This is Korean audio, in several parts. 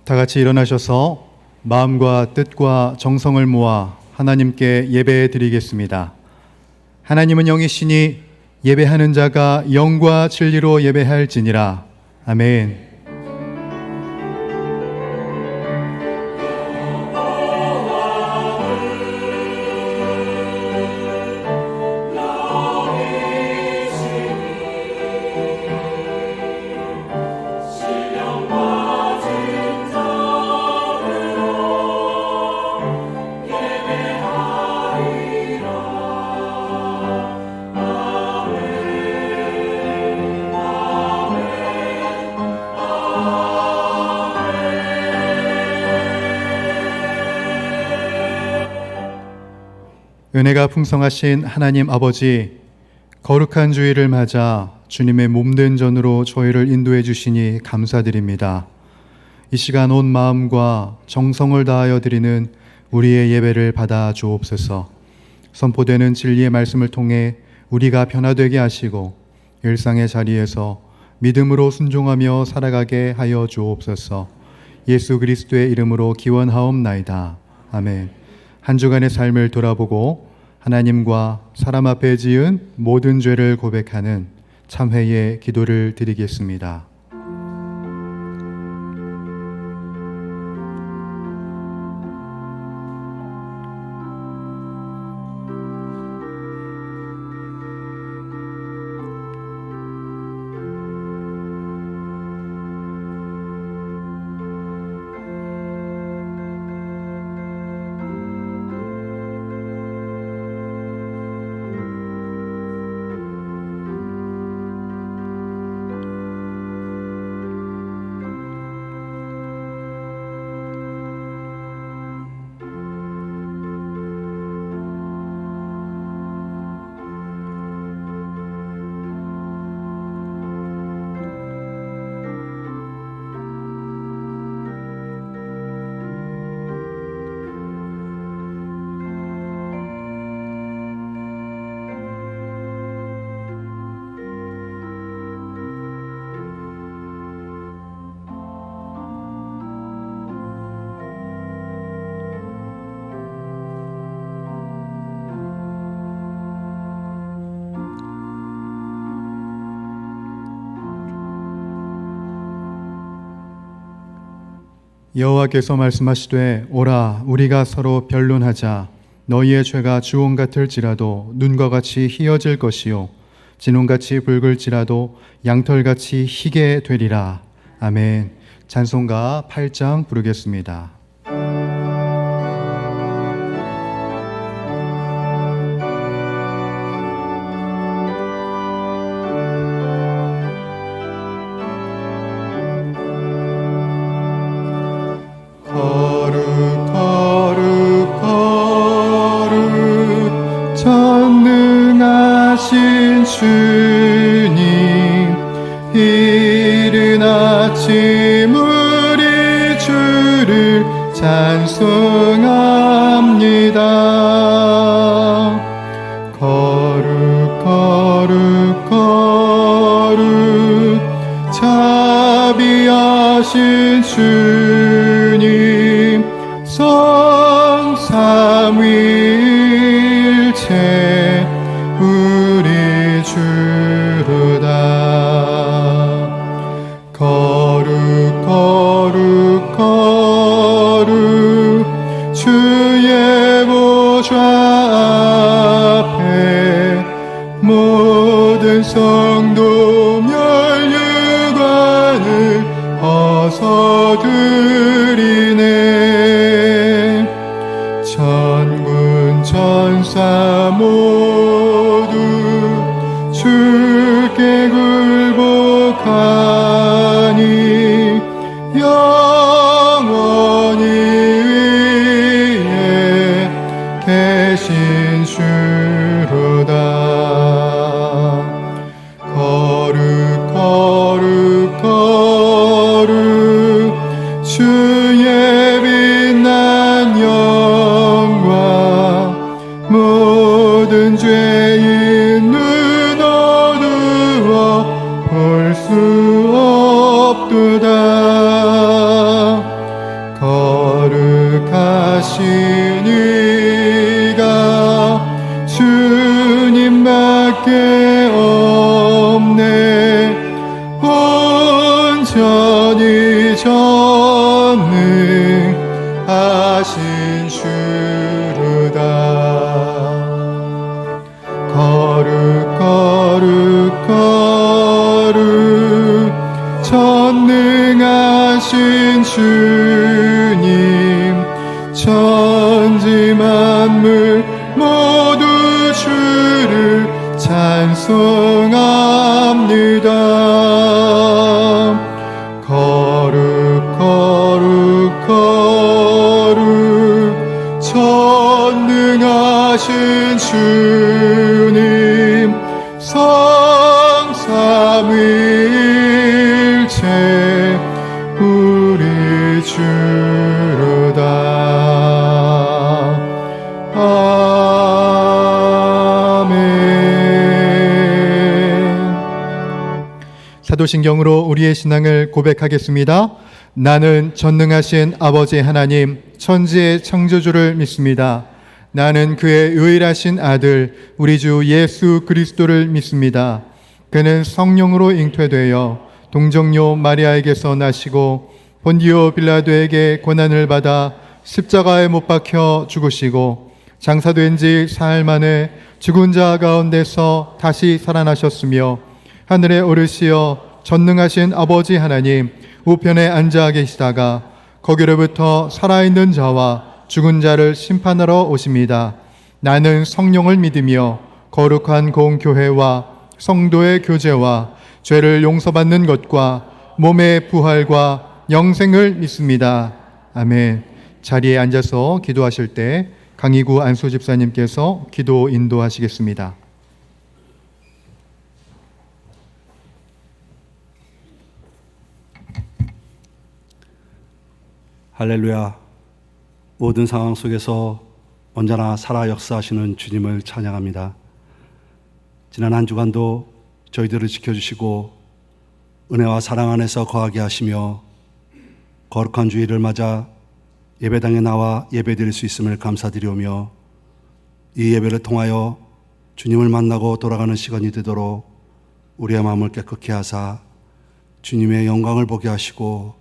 다 같이 일어나셔서 마음과 뜻과 정성을 모아 하나님께 예배 드리겠습니다. 하나님은 영이시니 예배하는 자가 영과 진리로 예배할지니라. 아멘. 은혜가 풍성하신 하나님 아버지, 거룩한 주일을 맞아 주님의 몸된 전으로 저희를 인도해 주시니 감사드립니다. 이 시간 온 마음과 정성을 다하여 드리는 우리의 예배를 받아 주옵소서. 선포되는 진리의 말씀을 통해 우리가 변화되게 하시고 일상의 자리에서 믿음으로 순종하며 살아가게 하여 주옵소서. 예수 그리스도의 이름으로 기원하옵나이다. 아멘. 한 주간의 삶을 돌아보고 하나님과 사람 앞에 지은 모든 죄를 고백하는 참회의 기도를 드리겠습니다. 여호와께서 말씀하시되 오라 우리가 서로 변론하자. 너희의 죄가 주홍 같을지라도 눈과 같이 희어질 것이요 진홍같이 붉을지라도 양털같이 희게 되리라. 아멘. 찬송가 8장 부르겠습니다. 전능하신 주님, 이른 아침 우리 주를 찬송합니다. 거룩 거룩 거룩 자비하신 주님, 성삼위일체 우리 주로다. 거룩 거룩 거룩 주의 보좌 앞에 모든 성도 멸류관을 벗어드리네. 천군 천사 모두 주께 굴복하니 영원히 위에 계신 주로다. 거룩 거룩 거룩 주의 빛난 영광, 모든 죄인 눈 어두워 볼 수 없도다. 이가 주님밖에 없네. 온전히 전능하신 주르다. 거룩 거룩 거룩 전능하신 주님, 천지 만물 모두 주를 찬송합니다. 거룩 거룩 거룩 전능하신 주님, 성삼위일체 우리 주로다. 아멘. 사도신경으로 우리의 신앙을 고백하겠습니다. 나는 전능하신 아버지 하나님, 천지의 창조주를 믿습니다. 나는 그의 유일하신 아들 우리 주 예수 그리스도를 믿습니다. 그는 성령으로 잉태되어 동정녀 마리아에게서 나시고 본디오 빌라도에게 고난을 받아 십자가에 못 박혀 죽으시고 장사된 지 사흘 만에 죽은 자 가운데서 다시 살아나셨으며 하늘에 오르시어 전능하신 아버지 하나님 우편에 앉아 계시다가 거기로부터 살아있는 자와 죽은 자를 심판하러 오십니다. 나는 성령을 믿으며 거룩한 공교회와 성도의 교제와 죄를 용서받는 것과 몸의 부활과 영생을 믿습니다. 아멘. 자리에 앉아서 기도하실 때 강희구 안수 집사님께서 기도 인도하시겠습니다. 할렐루야. 모든 상황 속에서 언제나 살아 역사하시는 주님을 찬양합니다. 지난 한 주간도 저희들을 지켜주시고 은혜와 사랑 안에서 거하게 하시며 거룩한 주일을 맞아 예배당에 나와 예배드릴 수 있음을 감사드리오며 이 예배를 통하여 주님을 만나고 돌아가는 시간이 되도록 우리의 마음을 깨끗게 하사 주님의 영광을 보게 하시고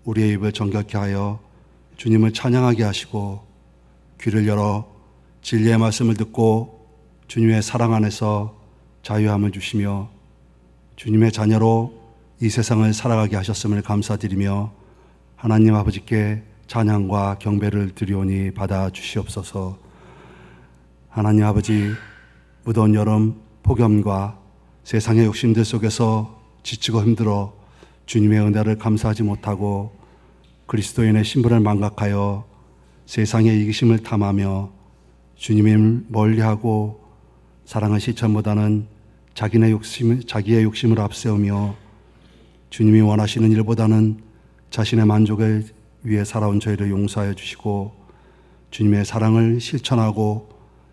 우리의 입을 정결케 하여 주님을 찬양하게 하시고 귀를 열어 진리의 말씀을 듣고 주님의 사랑 안에서 자유함을 주시며 주님의 자녀로 이 세상을 살아가게 하셨음을 감사드리며 하나님 아버지께 찬양과 경배를 드리오니 받아 주시옵소서. 하나님 아버지, 무더운 여름 폭염과 세상의 욕심들 속에서 지치고 힘들어 주님의 은혜를 감사하지 못하고 그리스도인의 신분을 망각하여 세상의 이기심을 탐하며 주님을 멀리하고 사랑의 실천보다는 자기의 욕심을 앞세우며 주님이 원하시는 일보다는 자신의 만족을 위해 살아온 저희를 용서하여 주시고 주님의 사랑을 실천하고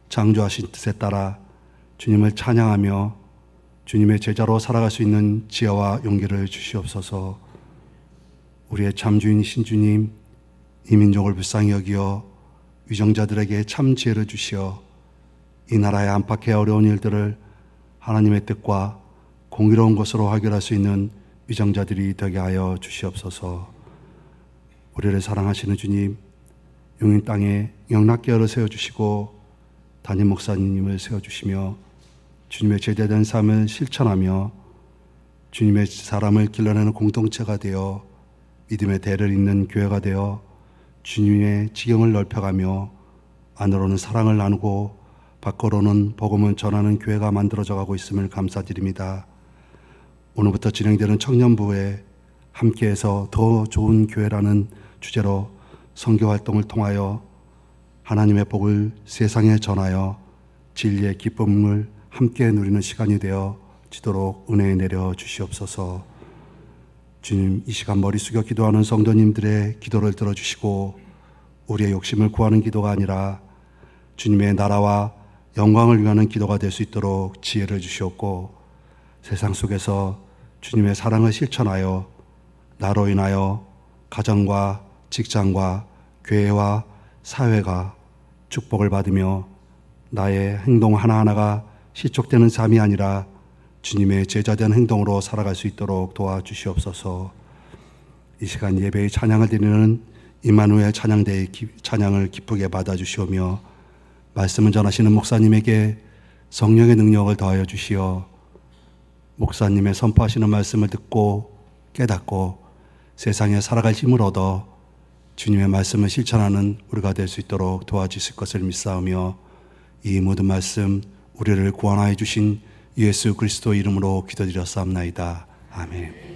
창조하신 뜻에 따라 주님을 찬양하며 주님의 제자로 살아갈 수 있는 지혜와 용기를 주시옵소서. 우리의 참 주인이신 주님, 이 민족을 불쌍히 여기어 위정자들에게 참 지혜를 주시어 이 나라의 안팎의 어려운 일들을 하나님의 뜻과 공의로운 것으로 해결할 수 있는 위정자들이 되게 하여 주시옵소서. 우리를 사랑하시는 주님, 용인 땅에 영락계열을 세워주시고 담임 목사님을 세워주시며 주님의 제대된 삶을 실천하며 주님의 사람을 길러내는 공동체가 되어 믿음의 대를 잇는 교회가 되어 주님의 지경을 넓혀가며 안으로는 사랑을 나누고 밖으로는 복음을 전하는 교회가 만들어져 가고 있음을 감사드립니다. 오늘부터 진행되는 청년부에 함께해서 더 좋은 교회라는 주제로 선교활동을 통하여 하나님의 복을 세상에 전하여 진리의 기쁨을 함께 누리는 시간이 되어 지도록 은혜 내려 주시옵소서. 주님, 이 시간 머리 숙여 기도하는 성도님들의 기도를 들어주시고 우리의 욕심을 구하는 기도가 아니라 주님의 나라와 영광을 위하는 기도가 될 수 있도록 지혜를 주시옵고 세상 속에서 주님의 사랑을 실천하여 나로 인하여 가정과 직장과 교회와 사회가 축복을 받으며 나의 행동 하나하나가 실족되는 삶이 아니라 주님의 제자된 행동으로 살아갈 수 있도록 도와주시옵소서. 이 시간 예배의 찬양을 드리는 임마누엘 찬양대의 찬양을 기쁘게 받아주시오며 말씀을 전하시는 목사님에게 성령의 능력을 더하여 주시어 목사님의 선포하시는 말씀을 듣고 깨닫고 세상에 살아갈 힘을 얻어 주님의 말씀을 실천하는 우리가 될 수 있도록 도와주실 것을 믿사오며 이 모든 말씀 우리를 구원하여 주신 예수 그리스도 이름으로 기도드렸사옵나이다. 아멘.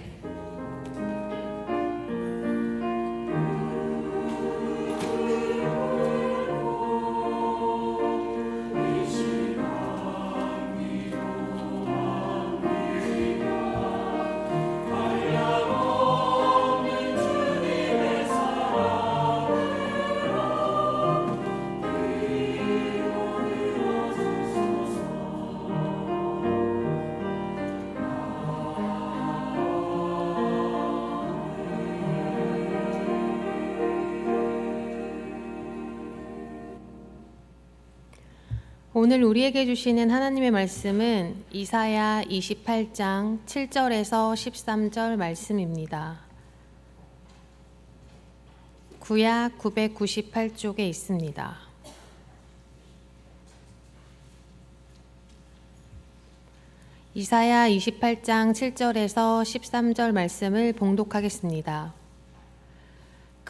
오늘 우리에게 주시는 하나님의 말씀은 이사야 28장 7절에서 13절 말씀입니다. 구약 998쪽에 있습니다. 이사야 28장 7절에서 13절 말씀을 봉독하겠습니다.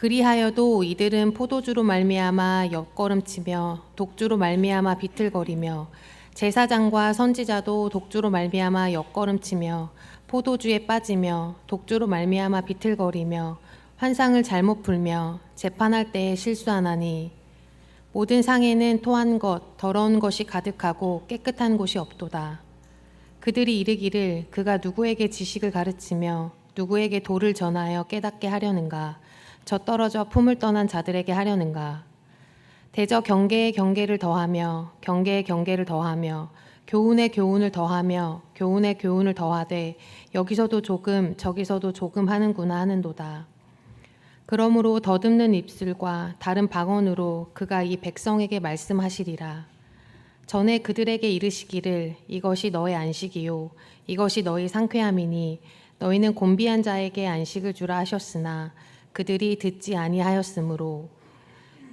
그리하여도 이들은 포도주로 말미암아 옆걸음치며 독주로 말미암아 비틀거리며 제사장과 선지자도 독주로 말미암아 옆걸음치며 포도주에 빠지며 독주로 말미암아 비틀거리며 환상을 잘못 풀며 재판할 때에 실수하나니 모든 상에는 토한 것 더러운 것이 가득하고 깨끗한 곳이 없도다. 그들이 이르기를 그가 누구에게 지식을 가르치며 누구에게 도를 전하여 깨닫게 하려는가. 저 떨어져 품을 떠난 자들에게 하려는가. 대저 경계에 경계를 더하며 경계에 경계를 더하며 교훈에 교훈을 더하며 교훈에 교훈을 더하되 여기서도 조금 저기서도 조금 하는구나 하는도다. 그러므로 더듬는 입술과 다른 방언으로 그가 이 백성에게 말씀하시리라. 전에 그들에게 이르시기를 이것이 너의 안식이요 이것이 너희 상쾌함이니 너희는 곤비한 자에게 안식을 주라 하셨으나 그들이 듣지 아니하였으므로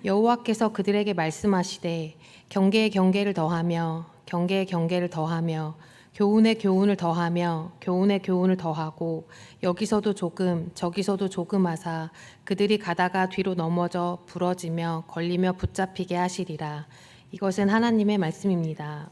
여호와께서 그들에게 말씀하시되 경계에 경계를 더하며 경계에 경계를 더하며 교훈에 교훈을 더하며 교훈에 교훈을 더하고 여기서도 조금 저기서도 조금 하사 그들이 가다가 뒤로 넘어져 부러지며 걸리며 붙잡히게 하시리라. 이것은 하나님의 말씀입니다.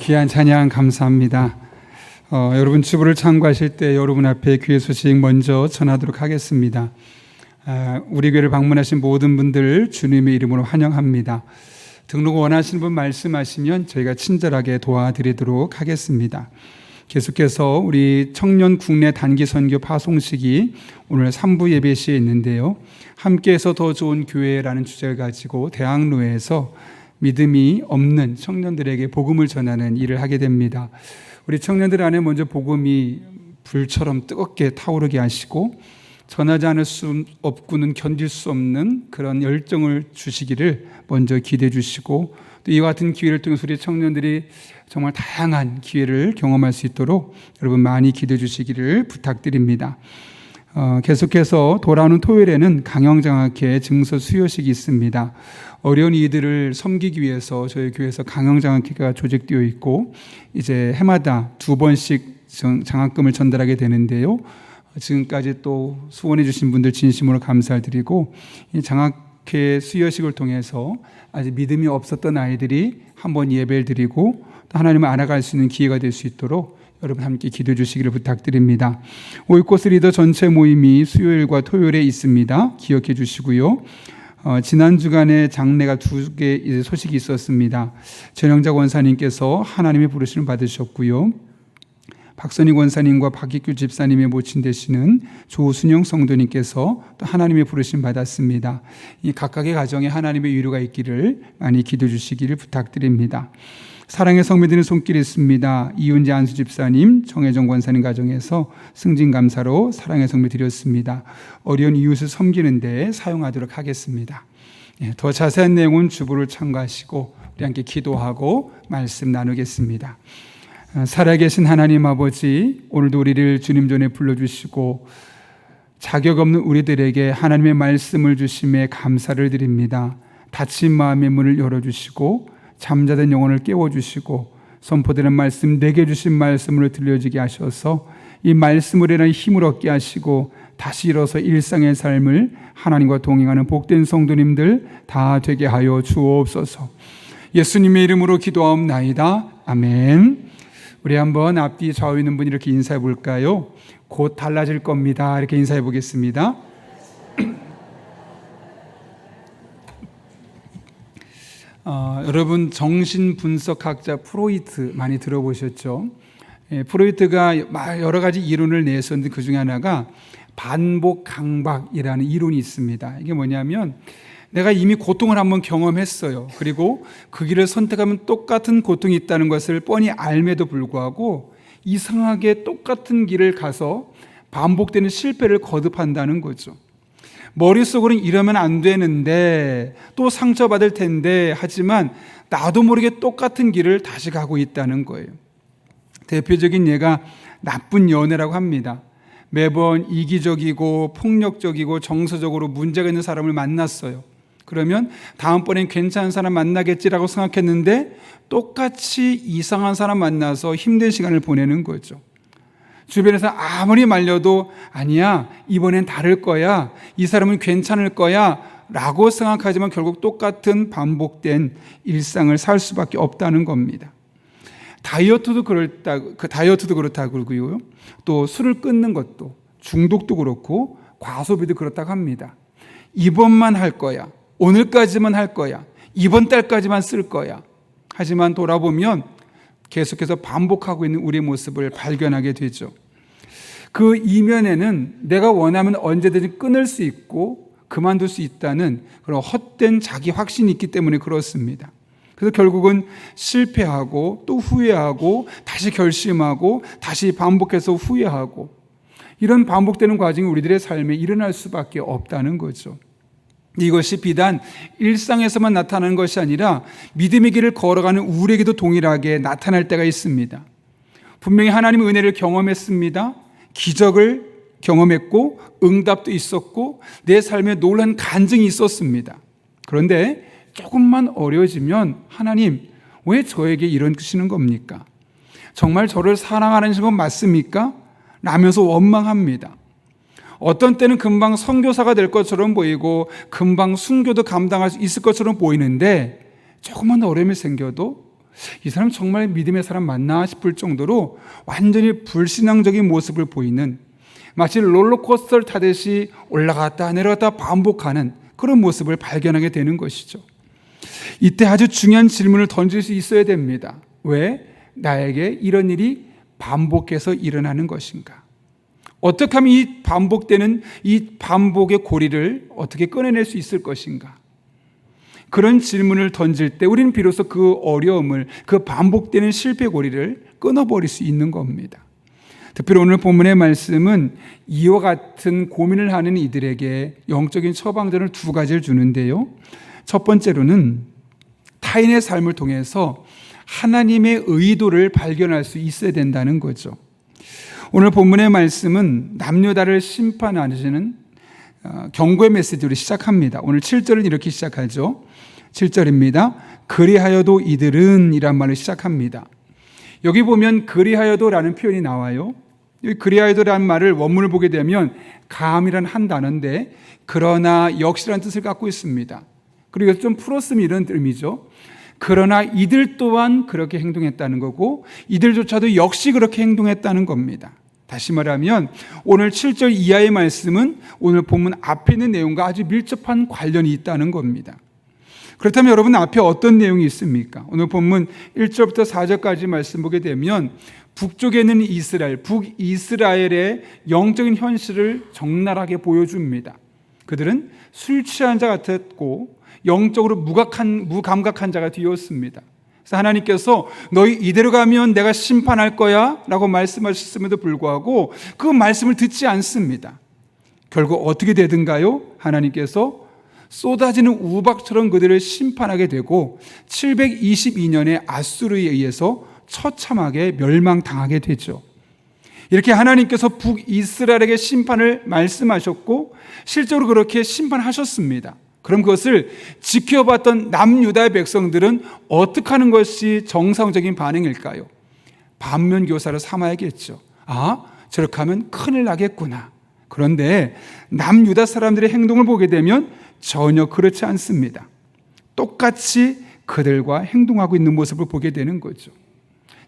귀한 찬양 감사합니다. 여러분 주부를 참고하실 때 여러분 앞에 귀의 소식 먼저 전하도록 하겠습니다. 우리 교회를 방문하신 모든 분들 주님의 이름으로 환영합니다. 등록 원하시는 분 말씀하시면 저희가 친절하게 도와드리도록 하겠습니다. 계속해서 우리 청년 국내 단기 선교 파송식이 오늘 3부 예배 시에 있는데요. 함께해서 더 좋은 교회라는 주제를 가지고 대학로에서 믿음이 없는 청년들에게 복음을 전하는 일을 하게 됩니다. 우리 청년들 안에 먼저 복음이 불처럼 뜨겁게 타오르게 하시고 전하지 않을 수 없고는 견딜 수 없는 그런 열정을 주시기를 먼저 기대해 주시고, 또 이와 같은 기회를 통해서 우리 청년들이 정말 다양한 기회를 경험할 수 있도록 여러분 많이 기대해 주시기를 부탁드립니다. 계속해서 돌아오는 토요일에는 강영장학회 증서 수요식이 있습니다. 어려운 이들을 섬기기 위해서 저희 교회에서 강영장학회가 조직되어 있고 이제 해마다 2번씩 장학금을 전달하게 되는데요. 지금까지 또 후원해 주신 분들 진심으로 감사를 드리고, 이 장학회 수요식을 통해서 아직 믿음이 없었던 아이들이 한번 예배를 드리고 또 하나님을 알아갈 수 있는 기회가 될 수 있도록 여러분 함께 기도해 주시기를 부탁드립니다. 오이코스 리더 전체 모임이 수요일과 토요일에 있습니다. 기억해 주시고요. 지난 주간에 장례가 2개 소식이 있었습니다. 전영자 권사님께서 하나님의 부르심을 받으셨고요. 박선희 권사님과 박익규 집사님의 모친 되시는 조순영 성도님께서 또 하나님의 부르심 받았습니다. 이 각각의 가정에 하나님의 위로가 있기를 많이 기도해 주시기를 부탁드립니다. 사랑의 성도들의 손길이 있습니다. 이윤재 안수 집사님, 정혜정 권사님 가정에서 승진 감사로 사랑의 성도 드렸습니다. 어려운 이웃을 섬기는 데 사용하도록 하겠습니다. 더 자세한 내용은 주보를 참고하시고 우리 함께 기도하고 말씀 나누겠습니다. 살아계신 하나님 아버지, 오늘도 우리를 주님 전에 불러주시고 자격 없는 우리들에게 하나님의 말씀을 주심에 감사를 드립니다. 닫힌 마음의 문을 열어주시고 잠자던 영혼을 깨워주시고 선포되는 말씀, 내게 주신 말씀으로 들려지게 하셔서 이 말씀으로 인한 힘을 얻게 하시고 다시 일어서 일상의 삶을 하나님과 동행하는 복된 성도님들 다 되게 하여 주옵소서. 예수님의 이름으로 기도하옵나이다. 아멘. 우리 한번 앞뒤 좌우 있는 분 이렇게 인사해 볼까요? 곧 달라질 겁니다. 이렇게 인사해 보겠습니다. 여러분 정신분석학자 프로이트 많이 들어보셨죠? 프로이트가 여러 가지 이론을 냈었는데 그 중에 하나가 반복 강박이라는 이론이 있습니다. 이게 뭐냐면 내가 이미 고통을 한번 경험했어요. 그리고 그 길을 선택하면 똑같은 고통이 있다는 것을 뻔히 알매도 불구하고 이상하게 똑같은 길을 가서 반복되는 실패를 거듭한다는 거죠. 머릿속으로는 이러면 안 되는데 또 상처받을 텐데 하지만 나도 모르게 똑같은 길을 다시 가고 있다는 거예요. 대표적인 예가 나쁜 연애라고 합니다. 매번 이기적이고 폭력적이고 정서적으로 문제가 있는 사람을 만났어요. 그러면 다음번엔 괜찮은 사람 만나겠지라고 생각했는데 똑같이 이상한 사람 만나서 힘든 시간을 보내는 거죠. 주변에서 아무리 말려도 아니야, 이번엔 다를 거야, 이 사람은 괜찮을 거야 라고 생각하지만 결국 똑같은 반복된 일상을 살 수밖에 없다는 겁니다. 다이어트도 그렇다고 그러고요. 또 술을 끊는 것도, 중독도 그렇고 과소비도 그렇다고 합니다. 이번만 할 거야, 오늘까지만 할 거야, 이번 달까지만 쓸 거야. 하지만 돌아보면 계속해서 반복하고 있는 우리의 모습을 발견하게 되죠. 그 이면에는 내가 원하면 언제든지 끊을 수 있고 그만둘 수 있다는 그런 헛된 자기 확신이 있기 때문에 그렇습니다. 그래서 결국은 실패하고 또 후회하고 다시 결심하고 다시 반복해서 후회하고 이런 반복되는 과정이 우리들의 삶에 일어날 수밖에 없다는 거죠. 이것이 비단 일상에서만 나타나는 것이 아니라 믿음의 길을 걸어가는 우리에게도 동일하게 나타날 때가 있습니다. 분명히 하나님의 은혜를 경험했습니다. 기적을 경험했고 응답도 있었고 내 삶에 놀라운 간증이 있었습니다. 그런데 조금만 어려워지면 하나님 왜 저에게 이러시는 겁니까? 정말 저를 사랑하는 건 맞습니까? 라면서 원망합니다. 어떤 때는 금방 선교사가 될 것처럼 보이고 금방 순교도 감당할 수 있을 것처럼 보이는데 조금만 어려움이 생겨도 이 사람 정말 믿음의 사람 맞나 싶을 정도로 완전히 불신앙적인 모습을 보이는, 마치 롤러코스터를 타듯이 올라갔다 내려갔다 반복하는 그런 모습을 발견하게 되는 것이죠. 이때 아주 중요한 질문을 던질 수 있어야 됩니다. 왜 나에게 이런 일이 반복해서 일어나는 것인가? 어떻게 하면 이 반복되는 이 반복의 고리를 어떻게 꺼내낼 수 있을 것인가? 그런 질문을 던질 때 우리는 비로소 그 어려움을, 그 반복되는 실패 고리를 끊어버릴 수 있는 겁니다. 특별히 오늘 본문의 말씀은 이와 같은 고민을 하는 이들에게 영적인 처방전을 두 가지를 주는데요. 첫 번째로는 타인의 삶을 통해서 하나님의 의도를 발견할 수 있어야 된다는 거죠. 오늘 본문의 말씀은 남녀다를 심판하시는 경고의 메시지로 시작합니다. 오늘 7절은 이렇게 시작하죠. 7절입니다. 그리하여도 이들은 이란 말을 시작합니다. 여기 보면 그리하여도 라는 표현이 나와요. 이 그리하여도 라는 말을 원문을 보게 되면 감이란 한 단어인데 그러나 역시라는 뜻을 갖고 있습니다. 그리고 좀 풀었으면 이런 의미죠. 그러나 이들 또한 그렇게 행동했다는 거고 이들조차도 역시 그렇게 행동했다는 겁니다. 다시 말하면 오늘 7절 이하의 말씀은 오늘 본문 앞에 있는 내용과 아주 밀접한 관련이 있다는 겁니다. 그렇다면 여러분 앞에 어떤 내용이 있습니까? 오늘 본문 1절부터 4절까지 말씀 보게 되면 북쪽에 있는 이스라엘, 북이스라엘의 영적인 현실을 적나라하게 보여줍니다. 그들은 술 취한 자 같았고 영적으로 무감각한 자가 되었습니다. 그래서 하나님께서 너희 이대로 가면 내가 심판할 거야 라고 말씀하셨음에도 불구하고 그 말씀을 듣지 않습니다. 결국 어떻게 되든가요? 하나님께서 쏟아지는 우박처럼 그들을 심판하게 되고 722년에 아수르에 의해서 처참하게 멸망당하게 되죠. 이렇게 하나님께서 북이스라엘에게 심판을 말씀하셨고 실제로 그렇게 심판하셨습니다. 그럼 그것을 지켜봤던 남유다의 백성들은 어떻게 하는 것이 정상적인 반응일까요? 반면교사를 삼아야겠죠. 아, 저렇게 하면 큰일 나겠구나. 그런데 남유다 사람들의 행동을 보게 되면 전혀 그렇지 않습니다. 똑같이 그들과 행동하고 있는 모습을 보게 되는 거죠.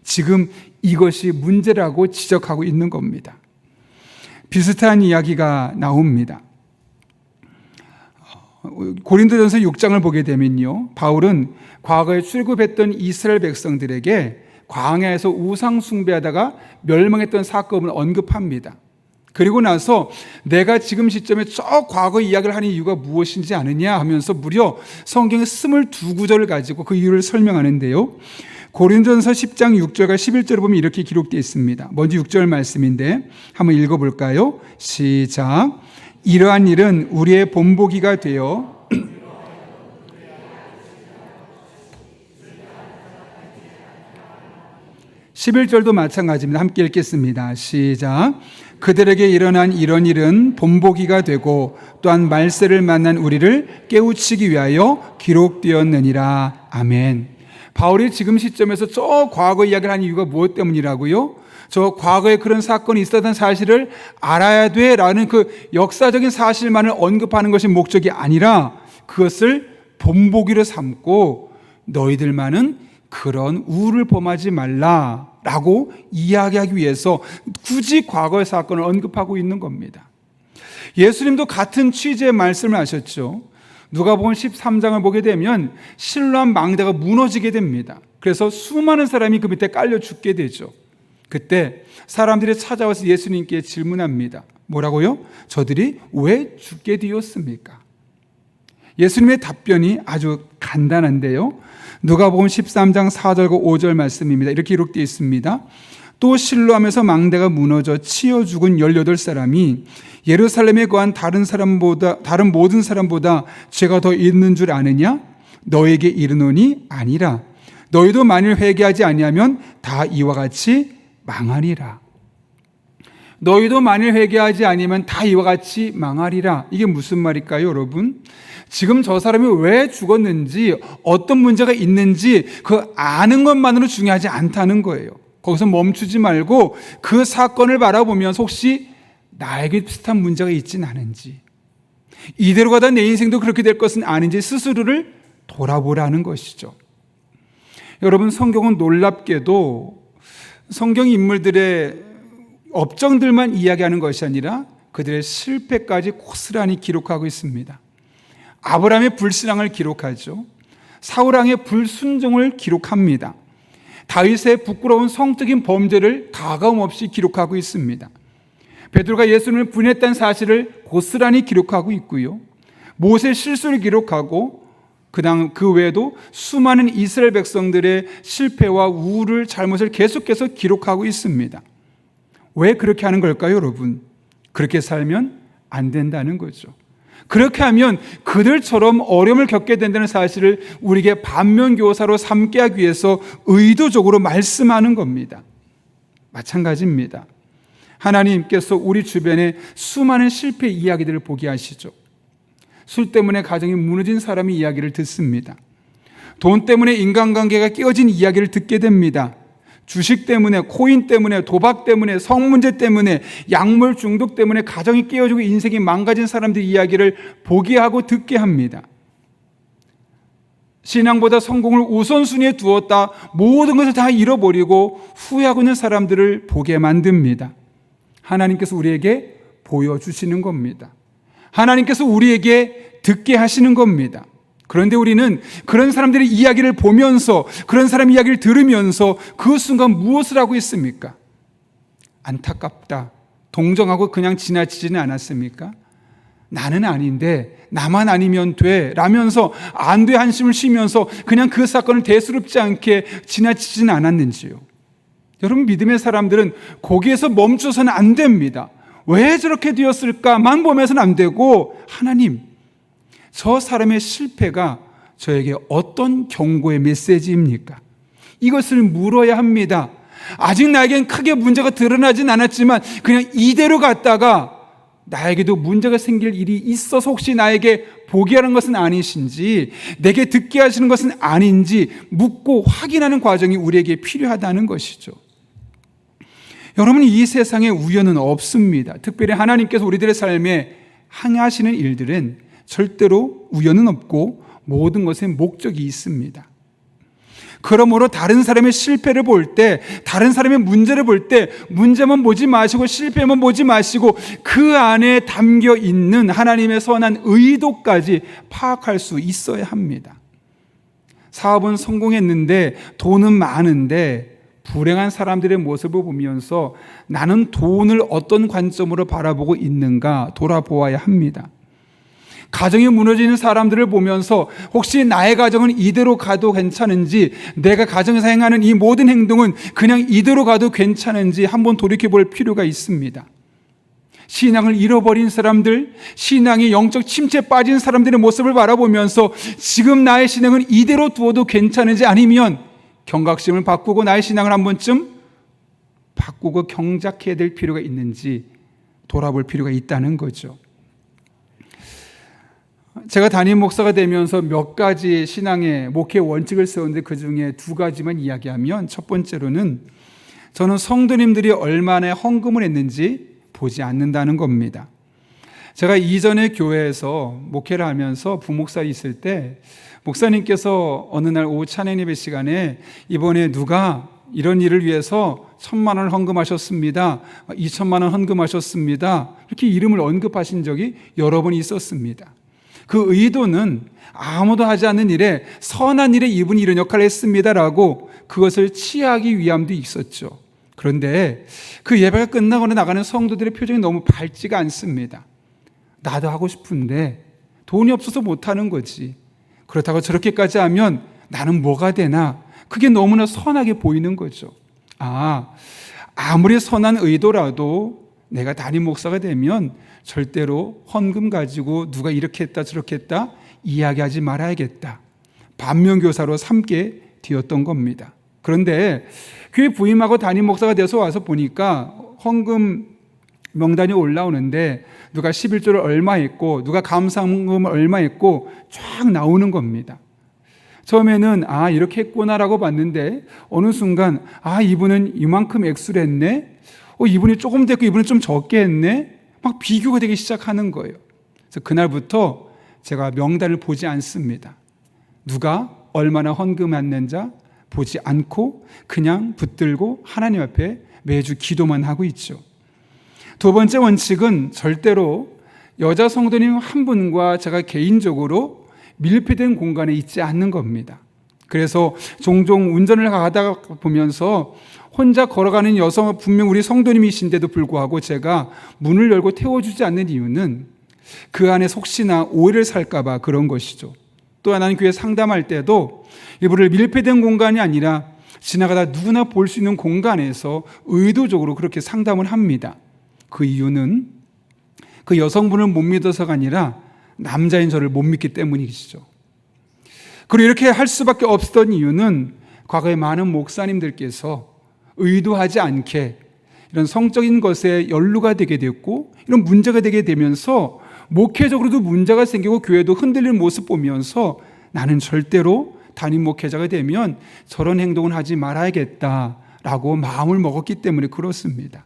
지금 이것이 문제라고 지적하고 있는 겁니다. 비슷한 이야기가 나옵니다. 고린도전서 6장을 보게 되면요, 바울은 과거에 출굽했던 이스라엘 백성들에게 광야에서 우상 숭배하다가 멸망했던 사건을 언급합니다. 그리고 나서 내가 지금 시점에 저 과거 이야기를 하는 이유가 무엇인지 아느냐 하면서 무려 성경의 22구절을 가지고 그 이유를 설명하는데요. 고린도전서 10장 6절과 11절을 보면 이렇게 기록되어 있습니다. 먼저 6절 말씀인데 한번 읽어볼까요? 시작. 이러한 일은 우리의 본보기가 되어 11절도 마찬가지입니다. 함께 읽겠습니다. 시작. 그들에게 일어난 이런 일은 본보기가 되고 또한 말세를 만난 우리를 깨우치기 위하여 기록되었느니라. 아멘. 바울이 지금 시점에서 저 과거 이야기를 하는 이유가 무엇 때문이라고요? 저 과거에 그런 사건이 있었던 사실을 알아야 돼라는 그 역사적인 사실만을 언급하는 것이 목적이 아니라 그것을 본보기로 삼고 너희들만은 그런 우를 범하지 말라라고 이야기하기 위해서 굳이 과거의 사건을 언급하고 있는 겁니다. 예수님도 같은 취지의 말씀을 하셨죠. 누가복음 13장을 보게 되면 실로암 망대가 무너지게 됩니다. 그래서 수많은 사람이 그 밑에 깔려 죽게 되죠. 그때 사람들이 찾아와서 예수님께 질문합니다. 뭐라고요? 저들이 왜 죽게 되었습니까? 예수님의 답변이 아주 간단한데요. 누가복음 13장 4절과 5절 말씀입니다. 이렇게 기록되어 있습니다. 또 실로암에서 망대가 무너져 치여 죽은 18사람이 예루살렘에 거한 다른 모든 사람보다 죄가 더 있는 줄 아느냐? 너에게 이르노니 아니라. 너희도 만일 회개하지 아니하면 다 이와 같이 망하리라. 너희도 만일 회개하지 아니면 다 이와 같이 망하리라. 이게 무슨 말일까요, 여러분? 지금 저 사람이 왜 죽었는지, 어떤 문제가 있는지 그 아는 것만으로 중요하지 않다는 거예요. 거기서 멈추지 말고 그 사건을 바라보면서 혹시 나에게 비슷한 문제가 있진 않은지, 이대로 가다 내 인생도 그렇게 될 것은 아닌지 스스로를 돌아보라는 것이죠. 여러분, 성경은 놀랍게도 성경 인물들의 업적들만 이야기하는 것이 아니라 그들의 실패까지 고스란히 기록하고 있습니다. 아브라함의 불신앙을 기록하죠. 사울왕의 불순종을 기록합니다. 다윗의 부끄러운 성적인 범죄를 가감없이 기록하고 있습니다. 베드로가 예수님을 부인했다는 사실을 고스란히 기록하고 있고요. 모세의 실수를 기록하고 그 외에도 수많은 이스라엘 백성들의 실패와 우를 잘못을 계속해서 기록하고 있습니다. 왜 그렇게 하는 걸까요, 여러분? 그렇게 살면 안 된다는 거죠. 그렇게 하면 그들처럼 어려움을 겪게 된다는 사실을 우리에게 반면교사로 삼게 하기 위해서 의도적으로 말씀하는 겁니다. 마찬가지입니다. 하나님께서 우리 주변에 수많은 실패 이야기들을 보게 하시죠. 술 때문에 가정이 무너진 사람의 이야기를 듣습니다. 돈 때문에 인간관계가 깨어진 이야기를 듣게 됩니다. 주식 때문에, 코인 때문에, 도박 때문에, 성문제 때문에, 약물 중독 때문에 가정이 깨어지고 인생이 망가진 사람들 이야기를 보게 하고 듣게 합니다. 신앙보다 성공을 우선순위에 두었다, 모든 것을 다 잃어버리고 후회하고 있는 사람들을 보게 만듭니다. 하나님께서 우리에게 보여주시는 겁니다. 하나님께서 우리에게 듣게 하시는 겁니다. 그런데 우리는 그런 사람들의 이야기를 보면서, 그런 사람 이야기를 들으면서 그 순간 무엇을 하고 있습니까? 안타깝다, 동정하고 그냥 지나치지는 않았습니까? 나는 아닌데 나만 아니면 돼 라면서 안 돼 한숨을 쉬면서 그냥 그 사건을 대수롭지 않게 지나치지는 않았는지요? 여러분, 믿음의 사람들은 거기에서 멈춰서는 안 됩니다. 왜 저렇게 되었을까만 보면서는 안 되고, 하나님, 저 사람의 실패가 저에게 어떤 경고의 메시지입니까? 이것을 물어야 합니다. 아직 나에겐 크게 문제가 드러나진 않았지만 그냥 이대로 갔다가 나에게도 문제가 생길 일이 있어서 혹시 나에게 보게 하는 것은 아니신지, 내게 듣게 하시는 것은 아닌지 묻고 확인하는 과정이 우리에게 필요하다는 것이죠. 여러분, 이 세상에 우연은 없습니다. 특별히 하나님께서 우리들의 삶에 행하시는 일들은 절대로 우연은 없고 모든 것에 목적이 있습니다. 그러므로 다른 사람의 실패를 볼 때, 다른 사람의 문제를 볼 때 문제만 보지 마시고 실패만 보지 마시고 그 안에 담겨 있는 하나님의 선한 의도까지 파악할 수 있어야 합니다. 사업은 성공했는데 돈은 많은데 불행한 사람들의 모습을 보면서 나는 돈을 어떤 관점으로 바라보고 있는가 돌아보아야 합니다. 가정이 무너지는 사람들을 보면서 혹시 나의 가정은 이대로 가도 괜찮은지, 내가 가정에서 행하는 이 모든 행동은 그냥 이대로 가도 괜찮은지 한번 돌이켜볼 필요가 있습니다. 신앙을 잃어버린 사람들, 신앙이 영적 침체에 빠진 사람들의 모습을 바라보면서 지금 나의 신앙은 이대로 두어도 괜찮은지, 아니면 경각심을 바꾸고 나의 신앙을 한 번쯤 바꾸고 경작해야 될 필요가 있는지 돌아볼 필요가 있다는 거죠. 제가 담임 목사가 되면서 몇 가지 신앙의 목회 원칙을 세웠는데 그 중에 2가지만 이야기하면, 첫 번째로는 저는 성도님들이 얼마나 헌금을 했는지 보지 않는다는 겁니다. 제가 이전에 교회에서 목회를 하면서 부목사 있을 때 목사님께서 어느 날 오후 찬양 예배 시간에 이번에 누가 이런 일을 위해서 1,000만 원을 헌금하셨습니다, 2,000만 원 헌금하셨습니다, 이렇게 이름을 언급하신 적이 여러 번 있었습니다. 그 의도는 아무도 하지 않는 일에 선한 일에 이분이 이런 역할을 했습니다라고 그것을 치하하기 위함도 있었죠. 그런데 그 예배가 끝나고 나가는 성도들의 표정이 너무 밝지가 않습니다. 나도 하고 싶은데 돈이 없어서 못하는 거지, 그렇다고 저렇게까지 하면 나는 뭐가 되나, 그게 너무나 선하게 보이는 거죠. 아무리 선한 의도라도 내가 담임 목사가 되면 절대로 헌금 가지고 누가 이렇게 했다 저렇게 했다 이야기하지 말아야겠다, 반면교사로 삼게 되었던 겁니다. 그런데 교회 부임하고 담임 목사가 돼서 와서 보니까 헌금 명단이 올라오는데 누가 11조를 얼마 했고 누가 감사헌금을 얼마 했고 쫙 나오는 겁니다. 처음에는 이렇게 했구나라고 봤는데 어느 순간 이분은 이만큼 액수를 했네, 이분이 조금 됐고 이분은 좀 적게 했네, 막 비교가 되기 시작하는 거예요. 그래서 그날부터 제가 명단을 보지 않습니다. 누가 얼마나 헌금했는지 보지 않고 그냥 붙들고 하나님 앞에 매주 기도만 하고 있죠. 두 번째 원칙은 절대로 여자 성도님 한 분과 제가 개인적으로 밀폐된 공간에 있지 않는 겁니다. 그래서 종종 운전을 하다가 보면서 혼자 걸어가는 여성, 분명 우리 성도님이신데도 불구하고 제가 문을 열고 태워주지 않는 이유는 그 안에 혹시나 오해를 살까봐 그런 것이죠. 또 하나는 교회 상담할 때도 일부러 밀폐된 공간이 아니라 지나가다 누구나 볼 수 있는 공간에서 의도적으로 그렇게 상담을 합니다. 그 이유는 그 여성분을 못 믿어서가 아니라 남자인 저를 못 믿기 때문이시죠. 그리고 이렇게 할 수밖에 없었던 이유는 과거에 많은 목사님들께서 의도하지 않게 이런 성적인 것에 연루가 되게 됐고 이런 문제가 되게 되면서 목회적으로도 문제가 생기고 교회도 흔들리는 모습 보면서 나는 절대로 담임 목회자가 되면 저런 행동을 하지 말아야겠다라고 마음을 먹었기 때문에 그렇습니다.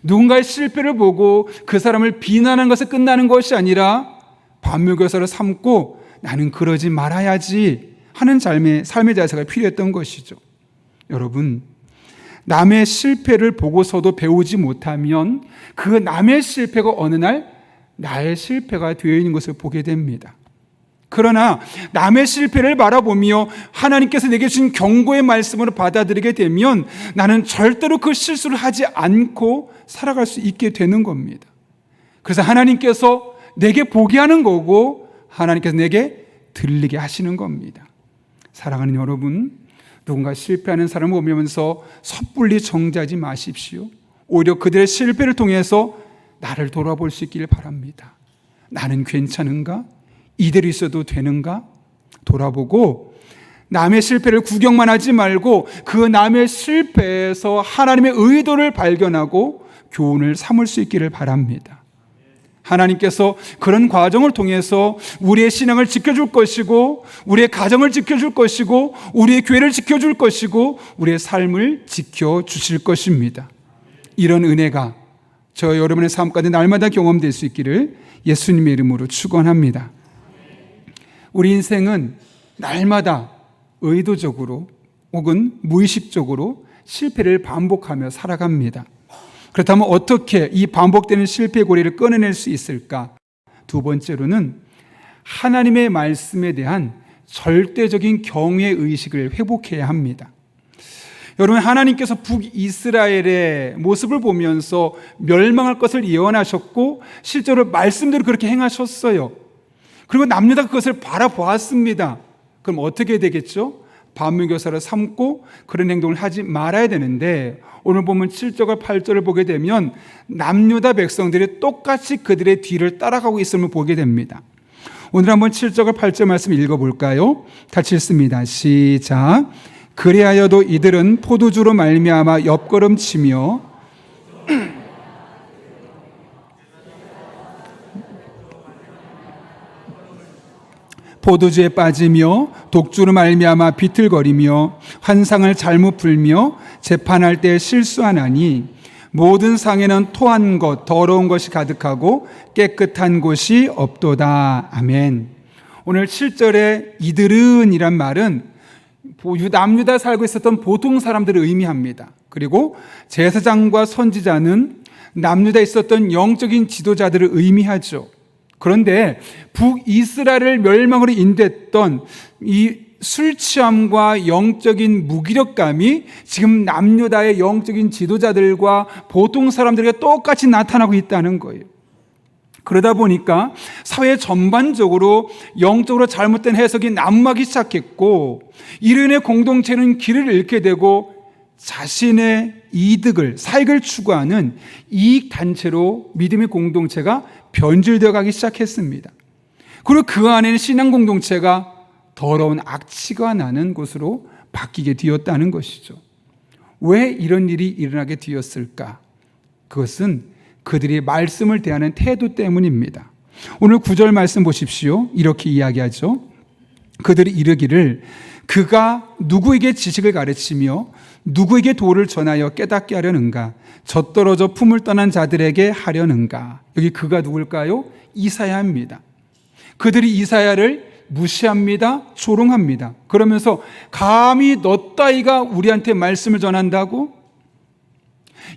누군가의 실패를 보고 그 사람을 비난하는 것에 끝나는 것이 아니라 반면교사를 삼고 나는 그러지 말아야지 하는 삶의 자세가 필요했던 것이죠. 여러분, 남의 실패를 보고서도 배우지 못하면 그 남의 실패가 어느 날 나의 실패가 되어 있는 것을 보게 됩니다. 그러나 남의 실패를 바라보며 하나님께서 내게 주신 경고의 말씀으로 받아들이게 되면 나는 절대로 그 실수를 하지 않고 살아갈 수 있게 되는 겁니다. 그래서 하나님께서 내게 보게 하는 거고 하나님께서 내게 들리게 하시는 겁니다. 사랑하는 여러분, 누군가 실패하는 사람을 보면서 섣불리 정죄하지 마십시오. 오히려 그들의 실패를 통해서 나를 돌아볼 수 있기를 바랍니다. 나는 괜찮은가? 이대로 있어도 되는가? 돌아보고 남의 실패를 구경만 하지 말고 그 남의 실패에서 하나님의 의도를 발견하고 교훈을 삼을 수 있기를 바랍니다. 하나님께서 그런 과정을 통해서 우리의 신앙을 지켜줄 것이고 우리의 가정을 지켜줄 것이고 우리의 교회를 지켜줄 것이고 우리의 삶을 지켜주실 것입니다. 이런 은혜가 저 여러분의 삶 가운데 날마다 경험될 수 있기를 예수님의 이름으로 축원합니다. 우리 인생은 날마다 의도적으로 혹은 무의식적으로 실패를 반복하며 살아갑니다. 그렇다면 어떻게 이 반복되는 실패의 고리를 끊어낼 수 있을까? 두 번째로는 하나님의 말씀에 대한 절대적인 경외 의식을 회복해야 합니다. 여러분, 하나님께서 북이스라엘의 모습을 보면서 멸망할 것을 예언하셨고 실제로 말씀대로 그렇게 행하셨어요. 그리고 남유다가 그것을 바라보았습니다. 그럼 어떻게 되겠죠? 반면교사를 삼고 그런 행동을 하지 말아야 되는데 오늘 보면 7절과 8절을 보게 되면 남유다 백성들이 똑같이 그들의 뒤를 따라가고 있음을 보게 됩니다. 오늘 한번 7절과 8절 말씀 읽어볼까요? 같이 읽습니다. 시작. 그리하여도 이들은 포도주로 말미암아 옆걸음치며 포도주에 빠지며 독주로 말미암아 비틀거리며 환상을 잘못 풀며 재판할 때 실수하나니 모든 상에는 토한 것 더러운 것이 가득하고 깨끗한 곳이 없도다. 아멘. 오늘 7절에 이들은 이란 말은 남유다 살고 있었던 보통 사람들을 의미합니다. 그리고 제사장과 선지자는 남유다에 있었던 영적인 지도자들을 의미하죠. 그런데 북이스라엘을 멸망으로 인도했던 이 술 취함과 영적인 무기력감이 지금 남유다의 영적인 지도자들과 보통 사람들에게 똑같이 나타나고 있다는 거예요. 그러다 보니까 사회 전반적으로 영적으로 잘못된 해석이 난무하기 시작했고 이로 인해 공동체는 길을 잃게 되고 자신의 이득을, 사익을 추구하는 이익단체로 믿음의 공동체가 변질되어 가기 시작했습니다. 그리고 그 안에는 신앙 공동체가 더러운 악취가 나는 곳으로 바뀌게 되었다는 것이죠. 왜 이런 일이 일어나게 되었을까? 그것은 그들이 말씀을 대하는 태도 때문입니다. 오늘 9절 말씀 보십시오. 이렇게 이야기하죠. 그들이 이르기를 그가 누구에게 지식을 가르치며 누구에게 도를 전하여 깨닫게 하려는가? 젖떨어져 품을 떠난 자들에게 하려는가? 여기 그가 누굴까요? 이사야입니다. 그들이 이사야를 무시합니다. 조롱합니다. 그러면서 감히 너 따위가 우리한테 말씀을 전한다고?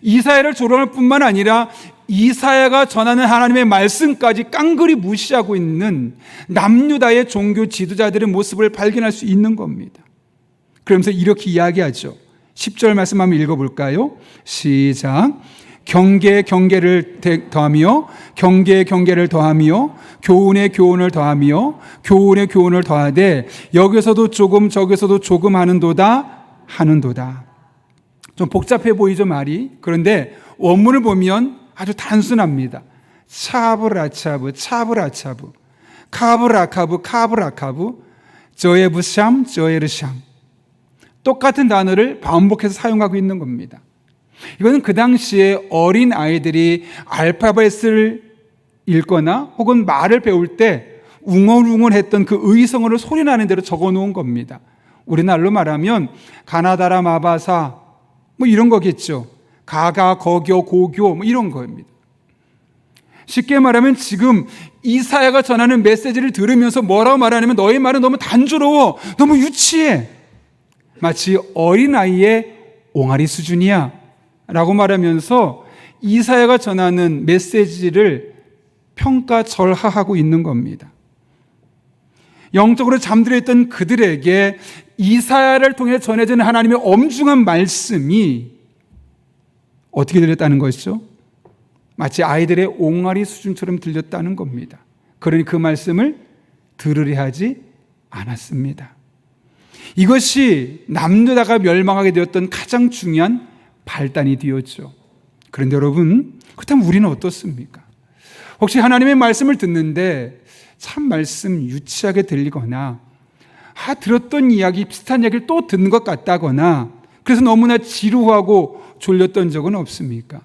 이사야를 조롱할 뿐만 아니라 이사야가 전하는 하나님의 말씀까지 깡그리 무시하고 있는 남유다의 종교 지도자들의 모습을 발견할 수 있는 겁니다. 그러면서 이렇게 이야기하죠. 10절 말씀 한번 읽어볼까요? 시작. 경계에 경계를 더하며 경계에 경계를 더하며 교훈에 교훈을 더하며 교훈에 교훈을 더하되 여기서도 조금 저기서도 조금 하는도다. 좀 복잡해 보이죠, 말이. 그런데 원문을 보면 아주 단순합니다. 차브라차브 차브라차브 카브라카브 카브라카브 저에브샴 저에르샴, 똑같은 단어를 반복해서 사용하고 있는 겁니다. 이거는 그 당시에 어린 아이들이 알파벳을 읽거나 혹은 말을 배울 때 웅얼웅얼했던 그 의성어를 소리나는 대로 적어놓은 겁니다. 우리나라로 말하면 가나다라 마바사 뭐 이런 거겠죠. 가가 거교 고교 뭐 이런 거입니다. 쉽게 말하면 지금 이사야가 전하는 메시지를 들으면서 뭐라고 말하냐면 너의 말은 너무 단조로워, 너무 유치해, 마치 어린아이의 옹알이 수준이야 라고 말하면서 이사야가 전하는 메시지를 평가절하하고 있는 겁니다. 영적으로 잠들어 있던 그들에게 이사야를 통해 전해지는 하나님의 엄중한 말씀이 어떻게 들렸다는 것이죠? 마치 아이들의 옹알이 수준처럼 들렸다는 겁니다. 그러니 그 말씀을 들으려 하지 않았습니다. 이것이 남유다가 멸망하게 되었던 가장 중요한 발단이 되었죠. 그런데 여러분, 그렇다면 우리는 어떻습니까? 혹시 하나님의 말씀을 듣는데 참 말씀 유치하게 들리거나 들었던 이야기, 비슷한 이야기를 또 듣는 것 같다거나 그래서 너무나 지루하고 졸렸던 적은 없습니까?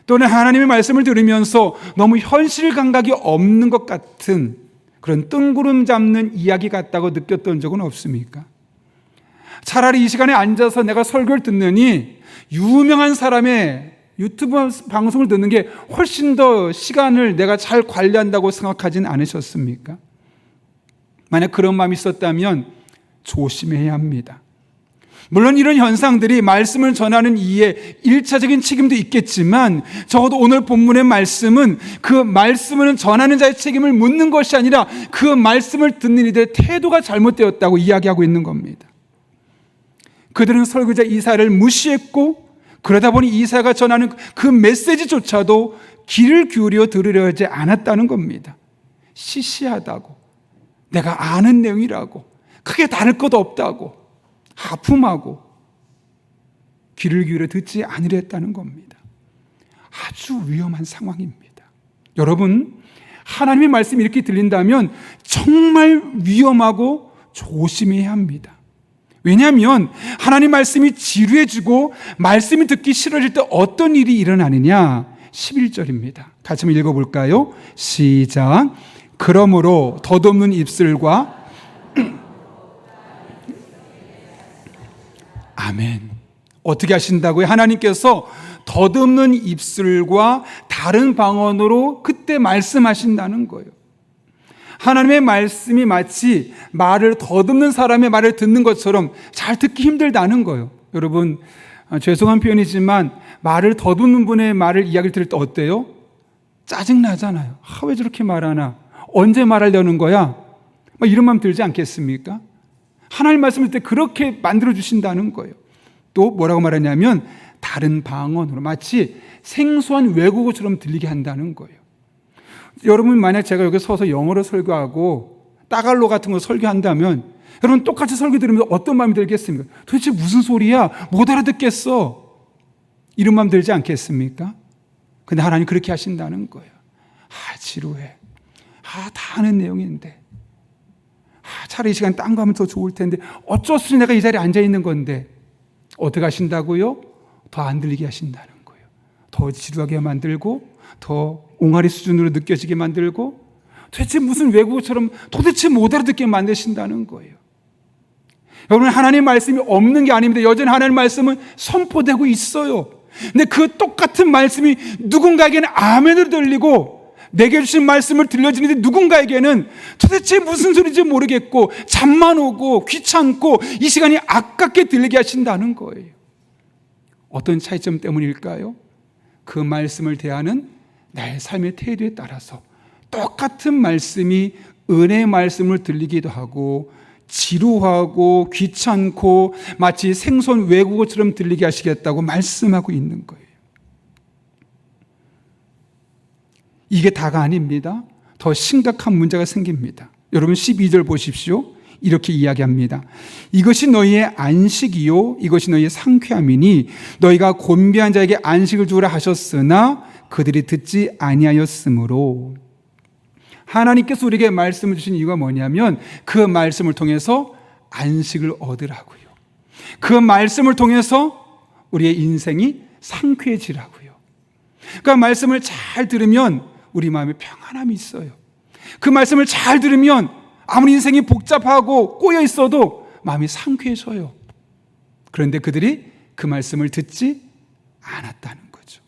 또는 하나님의 말씀을 들으면서 너무 현실 감각이 없는 것 같은 그런 뜬구름 잡는 이야기 같다고 느꼈던 적은 없습니까? 차라리 이 시간에 앉아서 내가 설교를 듣느니 유명한 사람의 유튜브 방송을 듣는 게 훨씬 더 시간을 내가 잘 관리한다고 생각하진 않으셨습니까? 만약 그런 마음이 있었다면 조심해야 합니다. 물론 이런 현상들이 말씀을 전하는 이에 1차적인 책임도 있겠지만 적어도 오늘 본문의 말씀은 그 말씀을 전하는 자의 책임을 묻는 것이 아니라 그 말씀을 듣는 이들의 태도가 잘못되었다고 이야기하고 있는 겁니다. 그들은 설교자 이사야를 무시했고 그러다 보니 이사야가 전하는 그 메시지조차도 귀를 기울여 들으려 하지 않았다는 겁니다. 시시하다고, 내가 아는 내용이라고, 크게 다를 것 없다고, 하품하고 귀를 기울여 듣지 않으려 했다는 겁니다. 아주 위험한 상황입니다. 여러분, 하나님의 말씀이 이렇게 들린다면 정말 위험하고 조심해야 합니다. 왜냐하면 하나님 말씀이 지루해지고 말씀이 듣기 싫어질 때 어떤 일이 일어나느냐? 11절입니다. 같이 한번 읽어볼까요? 시작. 그러므로 덧없는 입술과 아멘. 어떻게 하신다고요? 하나님께서 덧없는 입술과 다른 방언으로 그때 말씀하신다는 거예요. 하나님의 말씀이 마치 말을 더듬는 사람의 말을 듣는 것처럼 잘 듣기 힘들다는 거예요. 여러분, 죄송한 표현이지만 말을 더듬는 분의 말을 이야기를 들을 때 어때요? 짜증나잖아요. 왜 저렇게 말하나? 언제 말하려는 거야? 이런 마음 들지 않겠습니까? 하나님 말씀을 때 그렇게 만들어주신다는 거예요. 또 뭐라고 말하냐면 다른 방언으로 마치 생소한 외국어처럼 들리게 한다는 거예요. 여러분, 만약 제가 여기 서서 영어로 설교하고 따갈로 같은 거 설교한다면 여러분 똑같이 설교 들으면서 어떤 마음이 들겠습니까? 도대체 무슨 소리야? 못 알아듣겠어. 이런 마음 들지 않겠습니까? 근데 하나님 그렇게 하신다는 거예요. 지루해. 다 아는 내용인데. 차라리 이 시간 딴 거 하면 더 좋을 텐데 어쩔 수 없이 내가 이 자리에 앉아있는 건데 어떻게 하신다고요? 더 안 들리게 하신다는 거예요. 더 지루하게 만들고 더 옹알이 수준으로 느껴지게 만들고 도대체 무슨 외국어처럼 도대체 못 알아듣게 만드신다는 거예요. 여러분, 하나님의 말씀이 없는 게 아닙니다. 여전히 하나님의 말씀은 선포되고 있어요. 근데 그 똑같은 말씀이 누군가에게는 아멘으로 들리고 내게 주신 말씀을 들려주는데 누군가에게는 도대체 무슨 소리인지 모르겠고 잠만 오고 귀찮고 이 시간이 아깝게 들리게 하신다는 거예요. 어떤 차이점 때문일까요? 그 말씀을 대하는 나의 삶의 태도에 따라서 똑같은 말씀이 은혜의 말씀을 들리기도 하고 지루하고 귀찮고 마치 생소한 외국어처럼 들리게 하시겠다고 말씀하고 있는 거예요. 이게 다가 아닙니다. 더 심각한 문제가 생깁니다. 여러분 12절 보십시오. 이렇게 이야기합니다. 이것이 너희의 안식이요 이것이 너희의 상쾌함이니 너희가 곤비한 자에게 안식을 주라 하셨으나 그들이 듣지 아니하였으므로. 하나님께서 우리에게 말씀을 주신 이유가 뭐냐면 그 말씀을 통해서 안식을 얻으라고요. 그 말씀을 통해서 우리의 인생이 상쾌해지라고요. 그러니까 말씀을 잘 들으면 우리 마음에 평안함이 있어요. 그 말씀을 잘 들으면 아무리 인생이 복잡하고 꼬여 있어도 마음이 상쾌해져요. 그런데 그들이 그 말씀을 듣지 않았다는 거죠.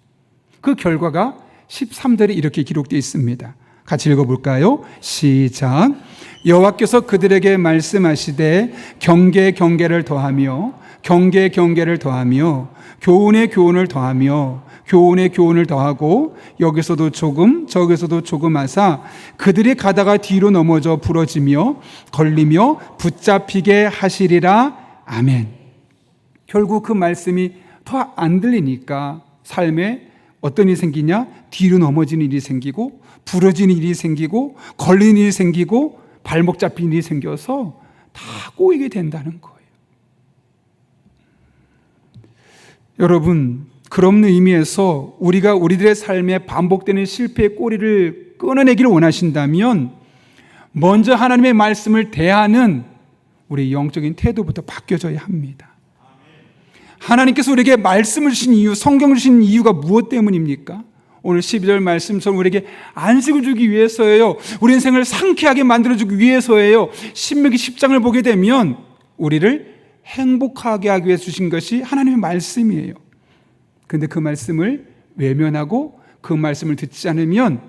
그 결과가 13절에 이렇게 기록되어 있습니다. 같이 읽어볼까요? 시작. 여호와께서 그들에게 말씀하시되 경계에 경계를 더하며 경계에 경계를 더하며 교훈에 교훈을 더하며 교훈에 교훈을 더하고 여기서도 조금 저기서도 조금 하사 그들이 가다가 뒤로 넘어져 부러지며 걸리며 붙잡히게 하시리라. 아멘. 결국 그 말씀이 더 안 들리니까 삶에 어떤 일이 생기냐? 뒤로 넘어지는 일이 생기고 부러지는 일이 생기고 걸리는 일이 생기고 발목 잡히는 일이 생겨서 다 꼬이게 된다는 거예요. 여러분, 그런 의미에서 우리가 우리들의 삶에 반복되는 실패의 꼬리를 끊어내기를 원하신다면 먼저 하나님의 말씀을 대하는 우리의 영적인 태도부터 바뀌어져야 합니다. 하나님께서 우리에게 말씀을 주신 이유, 성경을 주신 이유가 무엇 때문입니까? 오늘 12절 말씀처럼 우리에게 안식을 주기 위해서예요. 우리 인생을 상쾌하게 만들어주기 위해서예요. 신명기 10장을 보게 되면 우리를 행복하게 하기 위해 주신 것이 하나님의 말씀이에요. 그런데 그 말씀을 외면하고 그 말씀을 듣지 않으면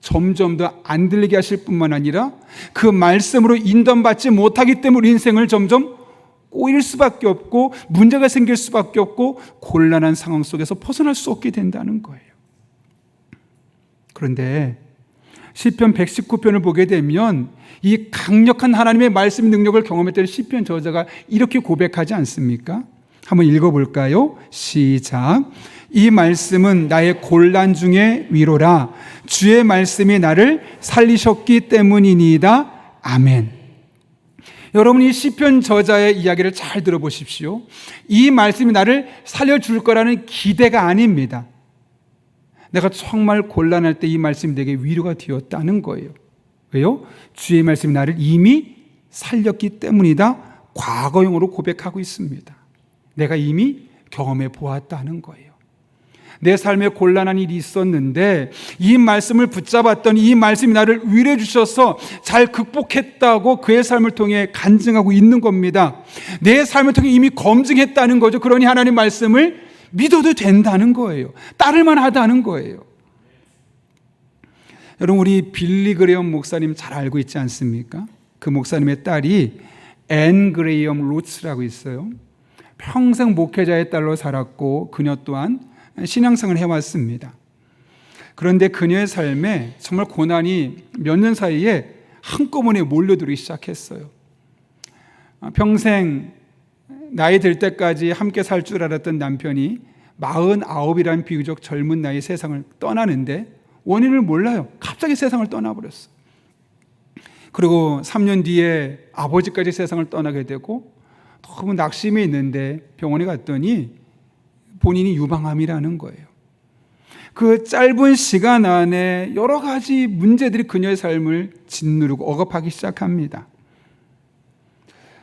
점점 더 안 들리게 하실 뿐만 아니라 그 말씀으로 인도받지 못하기 때문에 우리 인생을 점점 꼬일 수밖에 없고 문제가 생길 수밖에 없고 곤란한 상황 속에서 벗어날 수 없게 된다는 거예요. 그런데 시편 119편을 보게 되면 이 강력한 하나님의 말씀 능력을 경험했던 시편 저자가 이렇게 고백하지 않습니까? 한번 읽어볼까요? 시작. 이 말씀은 나의 곤란 중에 위로라. 주의 말씀이 나를 살리셨기 때문이니이다. 아멘. 여러분, 이 시편 저자의 이야기를 잘 들어보십시오. 이 말씀이 나를 살려줄 거라는 기대가 아닙니다. 내가 정말 곤란할 때 이 말씀이 내게 위로가 되었다는 거예요. 왜요? 주의 말씀이 나를 이미 살렸기 때문이다. 과거형으로 고백하고 있습니다. 내가 이미 경험해 보았다는 거예요. 내 삶에 곤란한 일이 있었는데 이 말씀을 붙잡았더니 이 말씀이 나를 위로해 주셔서 잘 극복했다고 그의 삶을 통해 간증하고 있는 겁니다. 내 삶을 통해 이미 검증했다는 거죠. 그러니 하나님 말씀을 믿어도 된다는 거예요. 따를만 하다는 거예요. 여러분, 우리 빌리 그레엄 목사님 잘 알고 있지 않습니까? 그 목사님의 딸이 앤 그레이엄 로츠라고 있어요. 평생 목회자의 딸로 살았고 그녀 또한 신앙생활을 해왔습니다. 그런데 그녀의 삶에 정말 고난이 몇 년 사이에 한꺼번에 몰려들기 시작했어요. 평생 나이 들 때까지 함께 살 줄 알았던 남편이 49이라는 비교적 젊은 나이에 세상을 떠나는데 원인을 몰라요. 갑자기 세상을 떠나버렸어요. 그리고 3년 뒤에 아버지까지 세상을 떠나게 되고 너무 낙심이 있는데 병원에 갔더니 본인이 유방암이라는 거예요. 그 짧은 시간 안에 여러 가지 문제들이 그녀의 삶을 짓누르고 억압하기 시작합니다.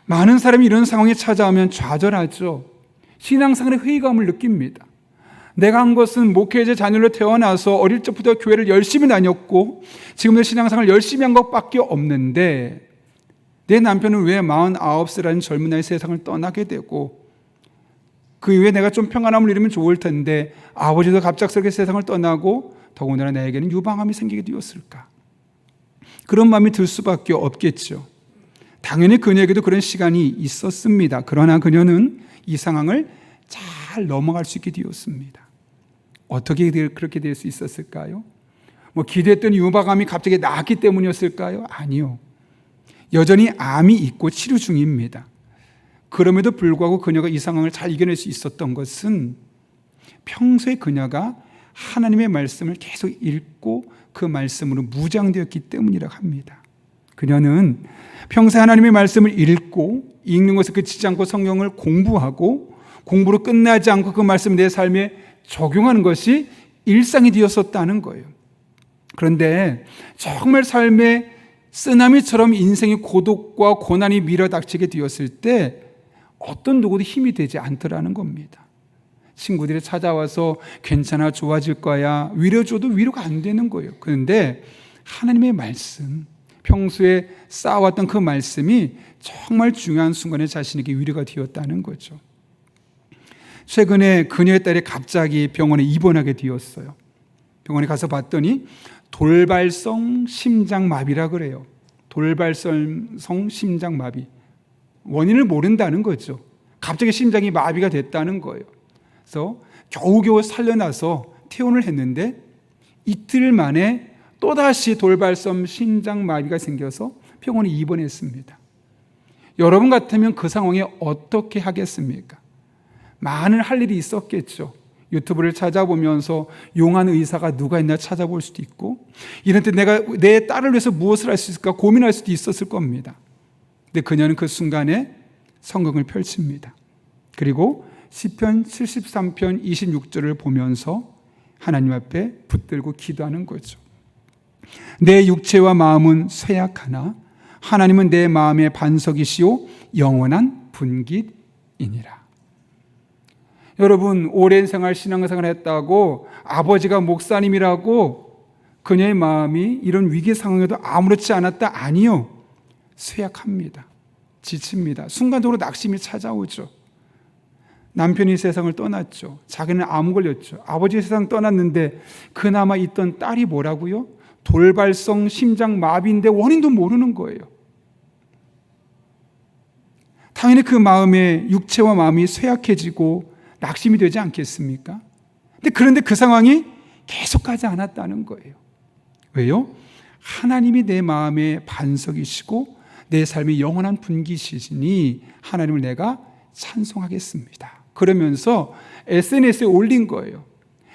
많은 사람이 이런 상황에 찾아오면 좌절하죠. 신앙생활의 회의감을 느낍니다. 내가 한 것은 목회자 자녀로 태어나서 어릴 적부터 교회를 열심히 다녔고 지금도 신앙생활을 열심히 한 것밖에 없는데 내 남편은 왜 49세라는 젊은 나이 세상을 떠나게 되고 그 이후에 내가 좀 평안함을 이루면 좋을 텐데 아버지도 갑작스럽게 세상을 떠나고 더군다나 나에게는 유방암이 생기게 되었을까? 그런 마음이 들 수밖에 없겠죠. 당연히 그녀에게도 그런 시간이 있었습니다. 그러나 그녀는 이 상황을 잘 넘어갈 수 있게 되었습니다. 어떻게 그렇게 될 수 있었을까요? 기대했던 유방암이 갑자기 나았기 때문이었을까요? 아니요. 여전히 암이 있고 치료 중입니다. 그럼에도 불구하고 그녀가 이 상황을 잘 이겨낼 수 있었던 것은 평소에 그녀가 하나님의 말씀을 계속 읽고 그 말씀으로 무장되었기 때문이라고 합니다. 그녀는 평소에 하나님의 말씀을 읽는 것에 그치지 않고 성경을 공부하고 공부로 끝나지 않고 그 말씀을 내 삶에 적용하는 것이 일상이 되었었다는 거예요. 그런데 정말 삶의 쓰나미처럼 인생의 고독과 고난이 밀어닥치게 되었을 때 어떤 누구도 힘이 되지 않더라는 겁니다. 친구들이 찾아와서 괜찮아, 좋아질 거야, 위로줘도 위로가 안 되는 거예요. 그런데 하나님의 말씀, 평소에 쌓아왔던 그 말씀이 정말 중요한 순간에 자신에게 위로가 되었다는 거죠. 최근에 그녀의 딸이 갑자기 병원에 입원하게 되었어요. 병원에 가서 봤더니 돌발성 심장마비라 그래요. 돌발성 심장마비. 원인을 모른다는 거죠. 갑자기 심장이 마비가 됐다는 거예요. 그래서 겨우겨우 살려놔서 퇴원을 했는데 이틀 만에 또다시 돌발성 심장마비가 생겨서 병원에 입원했습니다. 여러분 같으면 그 상황에 어떻게 하겠습니까? 많은 할 일이 있었겠죠. 유튜브를 찾아보면서 용한 의사가 누가 있나 찾아볼 수도 있고, 이런 때 내가 내 딸을 위해서 무엇을 할 수 있을까 고민할 수도 있었을 겁니다. 근데 그녀는 그 순간에 성경을 펼칩니다. 그리고 시편 73편 26절을 보면서 하나님 앞에 붙들고 기도하는 거죠. 내 육체와 마음은 쇠약하나 하나님은 내 마음의 반석이시오 영원한 분깃이니라. 여러분, 오랜 생활 신앙생활을 했다고 아버지가 목사님이라고 그녀의 마음이 이런 위기 상황에도 아무렇지 않았다? 아니요. 쇠약합니다. 지칩니다. 순간적으로 낙심이 찾아오죠. 남편이 세상을 떠났죠. 자기는 암 걸렸죠. 아버지 세상 떠났는데 그나마 있던 딸이 뭐라고요? 돌발성 심장마비인데 원인도 모르는 거예요. 당연히 그 마음에 육체와 마음이 쇠약해지고 낙심이 되지 않겠습니까? 그런데 그 상황이 계속 가지 않았다는 거예요. 왜요? 하나님이 내 마음의 반석이시고 내 삶의 영원한 분깃이시니 하나님을 내가 찬송하겠습니다. 그러면서 SNS에 올린 거예요.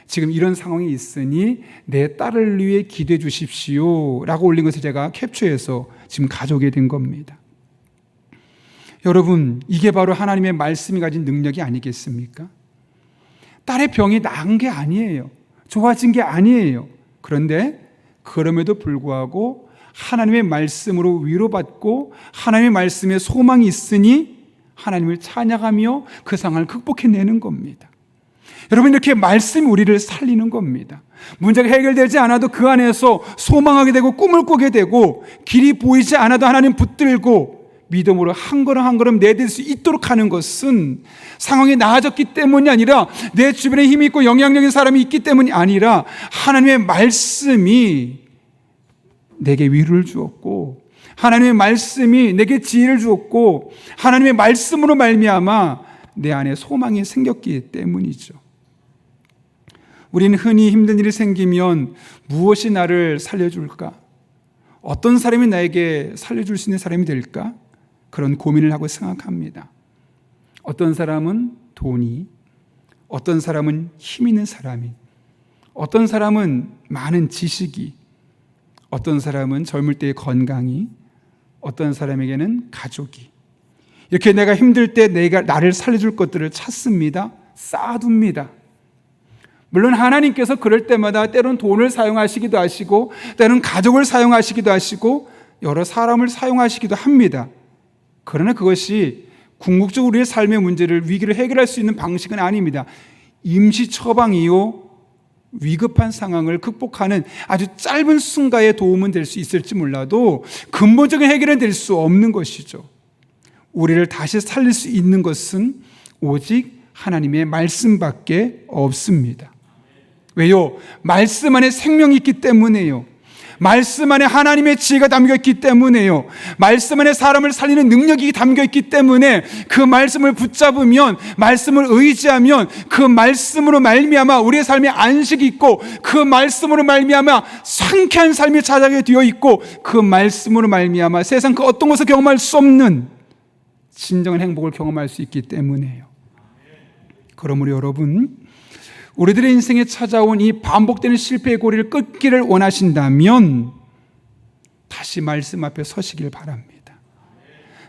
지금 이런 상황이 있으니 내 딸을 위해 기도해 주십시오 라고 올린 것을 제가 캡처해서 지금 가져오게 된 겁니다. 여러분, 이게 바로 하나님의 말씀이 가진 능력이 아니겠습니까? 딸의 병이 나은 게 아니에요. 좋아진 게 아니에요. 그런데 그럼에도 불구하고 하나님의 말씀으로 위로받고 하나님의 말씀에 소망이 있으니 하나님을 찬양하며 그 상황을 극복해내는 겁니다. 여러분, 이렇게 말씀이 우리를 살리는 겁니다. 문제가 해결되지 않아도 그 안에서 소망하게 되고 꿈을 꾸게 되고 길이 보이지 않아도 하나님 붙들고 믿음으로 한 걸음 한 걸음 내딜 수 있도록 하는 것은 상황이 나아졌기 때문이 아니라 내 주변에 힘이 있고 영향력인 사람이 있기 때문이 아니라 하나님의 말씀이 내게 위로를 주었고 하나님의 말씀이 내게 지혜를 주었고 하나님의 말씀으로 말미암아 내 안에 소망이 생겼기 때문이죠. 우리는 흔히 힘든 일이 생기면 무엇이 나를 살려줄까? 어떤 사람이 나에게 살려줄 수 있는 사람이 될까? 그런 고민을 하고 생각합니다. 어떤 사람은 돈이, 어떤 사람은 힘 있는 사람이, 어떤 사람은 많은 지식이, 어떤 사람은 젊을 때의 건강이, 어떤 사람에게는 가족이. 이렇게 내가 힘들 때 내가 나를 살려줄 것들을 찾습니다. 쌓아둡니다. 물론 하나님께서 그럴 때마다 때로는 돈을 사용하시기도 하시고 때로는 가족을 사용하시기도 하시고 여러 사람을 사용하시기도 합니다. 그러나 그것이 궁극적으로 우리의 삶의 문제를, 위기를 해결할 수 있는 방식은 아닙니다. 임시 처방이요, 위급한 상황을 극복하는 아주 짧은 순간의 도움은 될 수 있을지 몰라도 근본적인 해결은 될 수 없는 것이죠. 우리를 다시 살릴 수 있는 것은 오직 하나님의 말씀밖에 없습니다. 왜요? 말씀 안에 생명이 있기 때문에요. 말씀 안에 하나님의 지혜가 담겨 있기 때문에요. 말씀 안에 사람을 살리는 능력이 담겨 있기 때문에 그 말씀을 붙잡으면, 말씀을 의지하면 그 말씀으로 말미암아 우리의 삶에 안식이 있고, 그 말씀으로 말미암아 상쾌한 삶이 찾아게 되어 있고, 그 말씀으로 말미암아 세상 그 어떤 것을 경험할 수 없는 진정한 행복을 경험할 수 있기 때문에요. 그러므로 여러분, 우리들의 인생에 찾아온 이 반복되는 실패의 고리를 끊기를 원하신다면 다시 말씀 앞에 서시길 바랍니다.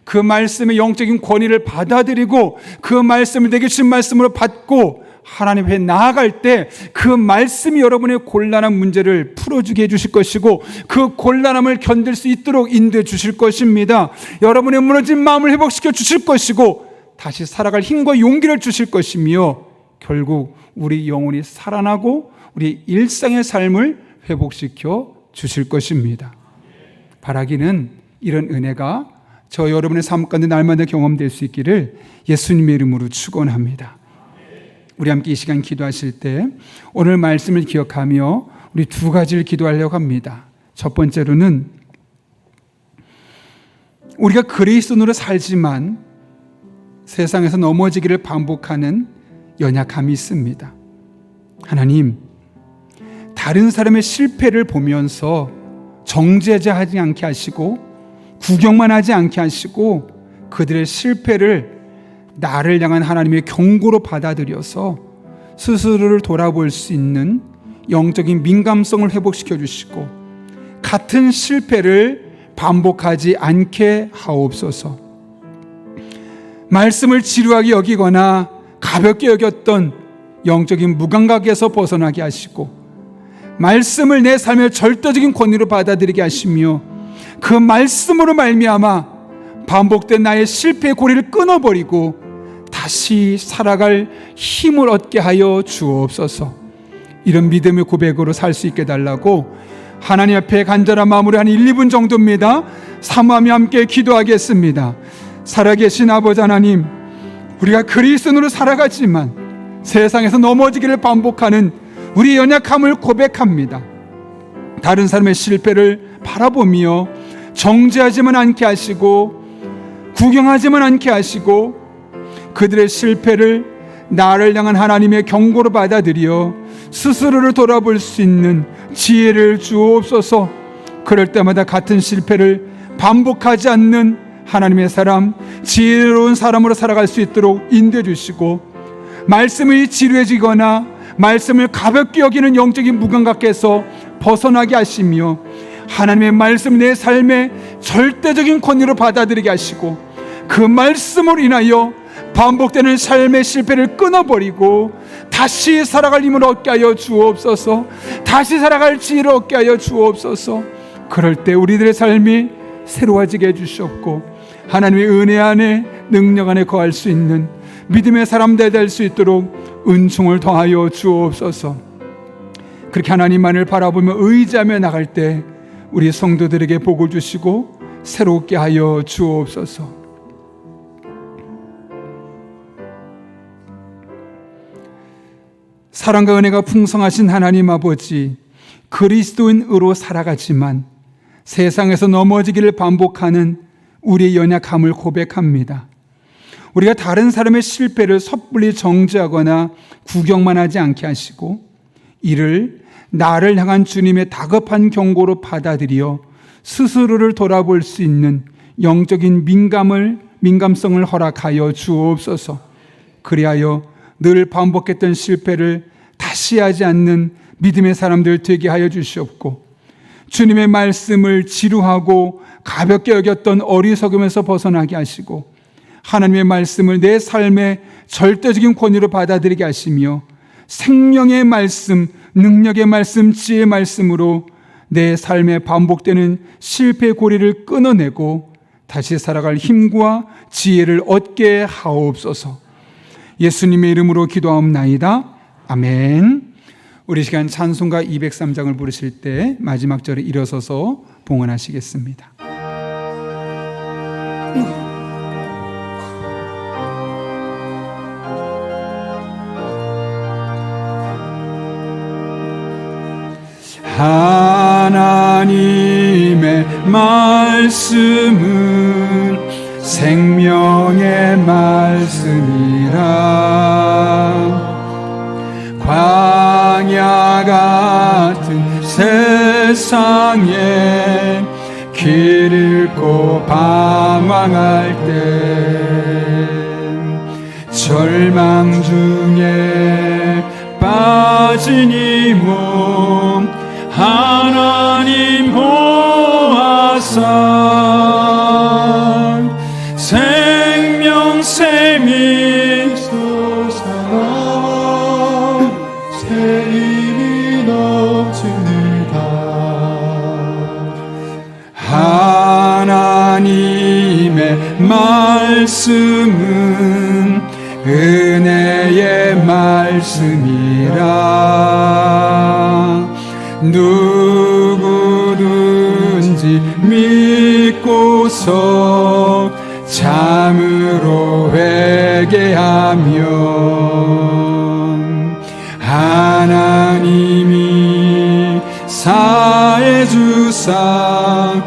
그 말씀의 영적인 권위를 받아들이고 그 말씀을 내게 주신 말씀으로 받고 하나님 앞에 나아갈 때 그 말씀이 여러분의 곤란한 문제를 풀어주게 해주실 것이고, 그 곤란함을 견딜 수 있도록 인도해 주실 것입니다. 여러분의 무너진 마음을 회복시켜 주실 것이고 다시 살아갈 힘과 용기를 주실 것이며, 결국 우리 영혼이 살아나고 우리 일상의 삶을 회복시켜 주실 것입니다. 바라기는 이런 은혜가 저 여러분의 삶 가운데 날마다 경험될 수 있기를 예수님의 이름으로 축원합니다. 우리 함께 이 시간 기도하실 때 오늘 말씀을 기억하며 우리 두 가지를 기도하려고 합니다. 첫 번째로는 우리가 그리스도인으로 살지만 세상에서 넘어지기를 반복하는 연약함이 있습니다. 하나님, 다른 사람의 실패를 보면서 정죄하지 않게 하시고 구경만 하지 않게 하시고 그들의 실패를 나를 향한 하나님의 경고로 받아들여서 스스로를 돌아볼 수 있는 영적인 민감성을 회복시켜 주시고 같은 실패를 반복하지 않게 하옵소서. 말씀을 지루하게 여기거나 가볍게 여겼던 영적인 무감각에서 벗어나게 하시고 말씀을 내 삶의 절대적인 권위로 받아들이게 하시며 그 말씀으로 말미암아 반복된 나의 실패의 고리를 끊어버리고 다시 살아갈 힘을 얻게 하여 주옵소서. 이런 믿음의 고백으로 살 수 있게 달라고 하나님 앞에 간절한 마음으로 한 1, 2분 정도입니다. 사모하며 함께 기도하겠습니다. 살아계신 아버지 하나님, 우리가 그리스도인으로 살아가지만 세상에서 넘어지기를 반복하는 우리의 연약함을 고백합니다. 다른 사람의 실패를 바라보며 정죄하지만 않게 하시고 구경하지만 않게 하시고 그들의 실패를 나를 향한 하나님의 경고로 받아들여 스스로를 돌아볼 수 있는 지혜를 주옵소서. 그럴 때마다 같은 실패를 반복하지 않는 하나님의 사람, 지혜로운 사람으로 살아갈 수 있도록 인도해 주시고 말씀이 지루해지거나 말씀을 가볍게 여기는 영적인 무감각에서 벗어나게 하시며 하나님의 말씀 내 삶의 절대적인 권위로 받아들이게 하시고 그 말씀으로 인하여 반복되는 삶의 실패를 끊어버리고 다시 살아갈 힘을 얻게 하여 주옵소서. 다시 살아갈 지혜를 얻게 하여 주옵소서. 그럴 때 우리들의 삶이 새로워지게 해주시옵고 하나님의 은혜 안에 능력 안에 거할 수 있는 믿음의 사람 될 수 있도록 은총을 더하여 주옵소서. 그렇게 하나님만을 바라보며 의지하며 나갈 때 우리 성도들에게 복을 주시고 새롭게 하여 주옵소서. 사랑과 은혜가 풍성하신 하나님 아버지, 그리스도인으로 살아가지만 세상에서 넘어지기를 반복하는 우리의 연약함을 고백합니다. 우리가 다른 사람의 실패를 섣불리 정죄하거나 구경만 하지 않게 하시고 이를 나를 향한 주님의 다급한 경고로 받아들여 스스로를 돌아볼 수 있는 영적인 민감성을 허락하여 주옵소서. 그리하여 늘 반복했던 실패를 다시 하지 않는 믿음의 사람들 되게 하여 주시옵고 주님의 말씀을 지루하고 가볍게 여겼던 어리석음에서 벗어나게 하시고 하나님의 말씀을 내 삶의 절대적인 권위로 받아들이게 하시며 생명의 말씀, 능력의 말씀, 지혜의 말씀으로 내 삶에 반복되는 실패의 고리를 끊어내고 다시 살아갈 힘과 지혜를 얻게 하옵소서. 예수님의 이름으로 기도하옵나이다. 아멘. 우리 시간 찬송가 203장을 부르실 때 마지막 절에 일어서서 봉헌하시겠습니다. 하나님의 말씀은 생명의 말씀이라. 광야 같은 세상에 길 잃고 방황할 때, 절망 중에 빠진 이 몸 하나님 보아사 생명 샘이 솟아나 새 힘이 넘칩니다. 하나님의 말씀은 은혜의 말씀이라. 누구든지 믿고서 참으로 회개하면 하나님이 사해 주사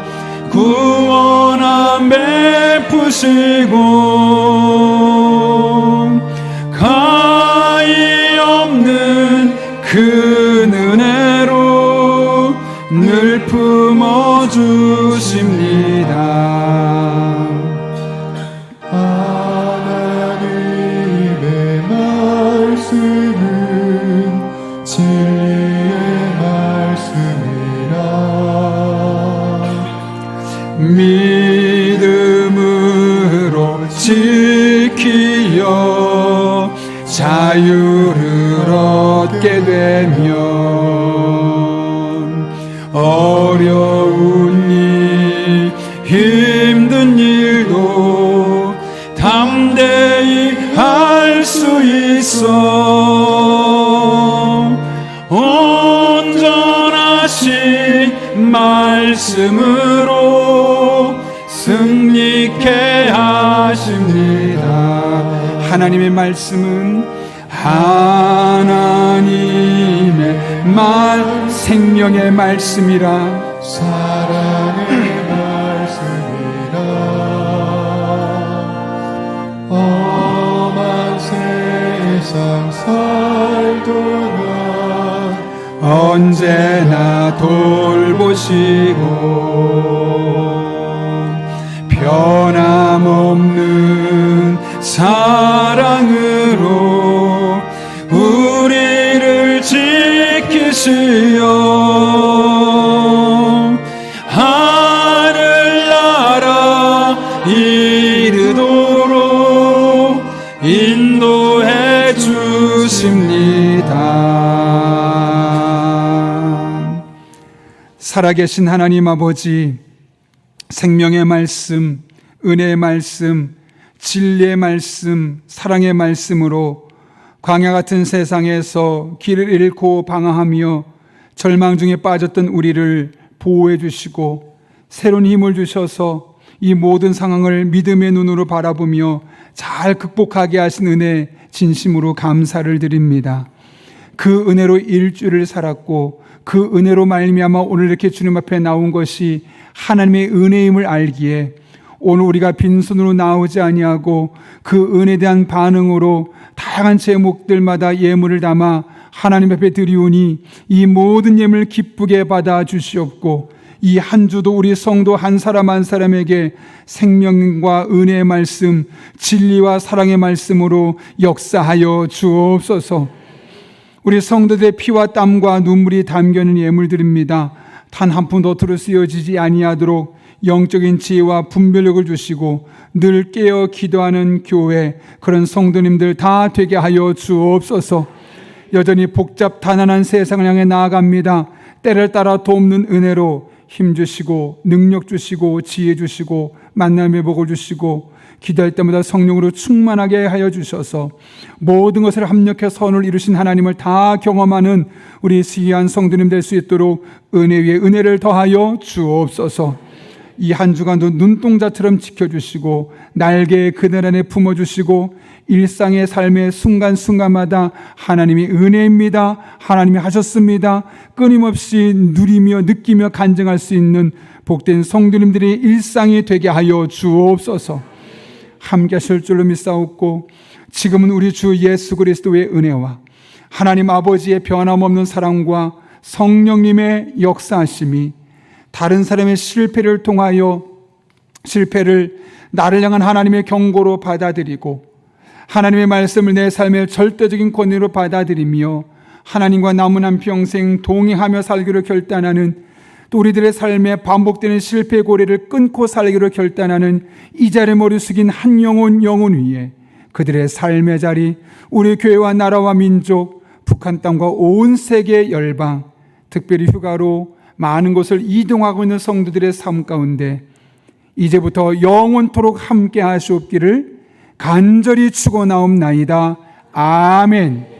구원함 베푸시고 가히 없는 그 은혜로 늘 품어주십니다. 하나님의 말씀은 진리의 말씀이라. 믿음으로 지키어 자유를 얻게 되면 어려운 일, 힘든 일도 담대히 할 수 있어. 온전하신 말씀으로 승리케 하십니다. 하나님의 말씀은 하나님의 생명의 말씀이라. 사랑의 말씀이라. 험한 세상 살도록 언제나 돌보시고 변함없는 사랑으로 우리를 지키시어 하늘나라 이르도록 인도해 주십니다. 살아계신 하나님 아버지, 생명의 말씀, 은혜의 말씀, 진리의 말씀, 사랑의 말씀으로 광야 같은 세상에서 길을 잃고 방황하며 절망 중에 빠졌던 우리를 보호해 주시고 새로운 힘을 주셔서 이 모든 상황을 믿음의 눈으로 바라보며 잘 극복하게 하신 은혜 진심으로 감사를 드립니다. 그 은혜로 일주일을 살았고 그 은혜로 말미암아 오늘 이렇게 주님 앞에 나온 것이 하나님의 은혜임을 알기에 오늘 우리가 빈손으로 나오지 아니하고 그 은혜에 대한 반응으로 다양한 제목들마다 예물을 담아 하나님 앞에 드리오니 이 모든 예물을 기쁘게 받아 주시옵고 이 한 주도 우리 성도 한 사람 한 사람에게 생명과 은혜의 말씀, 진리와 사랑의 말씀으로 역사하여 주옵소서. 우리 성도들의 피와 땀과 눈물이 담겨있는 예물들입니다. 단 한 푼도 도로 쓰여지지 아니하도록 영적인 지혜와 분별력을 주시고 늘 깨어 기도하는 교회, 그런 성도님들 다 되게 하여 주옵소서. 여전히 복잡 단안한 세상을 향해 나아갑니다. 때를 따라 돕는 은혜로 힘주시고 능력 주시고 지혜 주시고 만남의 복을 주시고 기도할 때마다 성령으로 충만하게 하여 주셔서 모든 것을 합력해 선을 이루신 하나님을 다 경험하는 우리 귀한 성도님 될 수 있도록 은혜 위에 은혜를 더하여 주옵소서. 이 한 주간도 눈동자처럼 지켜주시고 날개에 그늘 안에 품어주시고 일상의 삶의 순간순간마다 하나님이 은혜입니다. 하나님이 하셨습니다. 끊임없이 누리며 느끼며 간증할 수 있는 복된 성도님들의 일상이 되게 하여 주옵소서. 함께 하실 줄로 믿사옵고 지금은 우리 주 예수 그리스도의 은혜와 하나님 아버지의 변함없는 사랑과 성령님의 역사하심이 다른 사람의 실패를 통하여 실패를 나를 향한 하나님의 경고로 받아들이고 하나님의 말씀을 내 삶의 절대적인 권위로 받아들이며 하나님과 남은 한 평생 동행하며 살기로 결단하는 또 우리들의 삶에 반복되는 실패 고리를 끊고 살기로 결단하는 이 자리에 머리 숙인 한 영혼 위에 그들의 삶의 자리, 우리 교회와 나라와 민족, 북한 땅과 온 세계 열방, 특별히 휴가로 많은 곳을 이동하고 있는 성도들의 삶 가운데 이제부터 영원토록 함께 하시옵기를 간절히 축원하옵나이다. 아멘.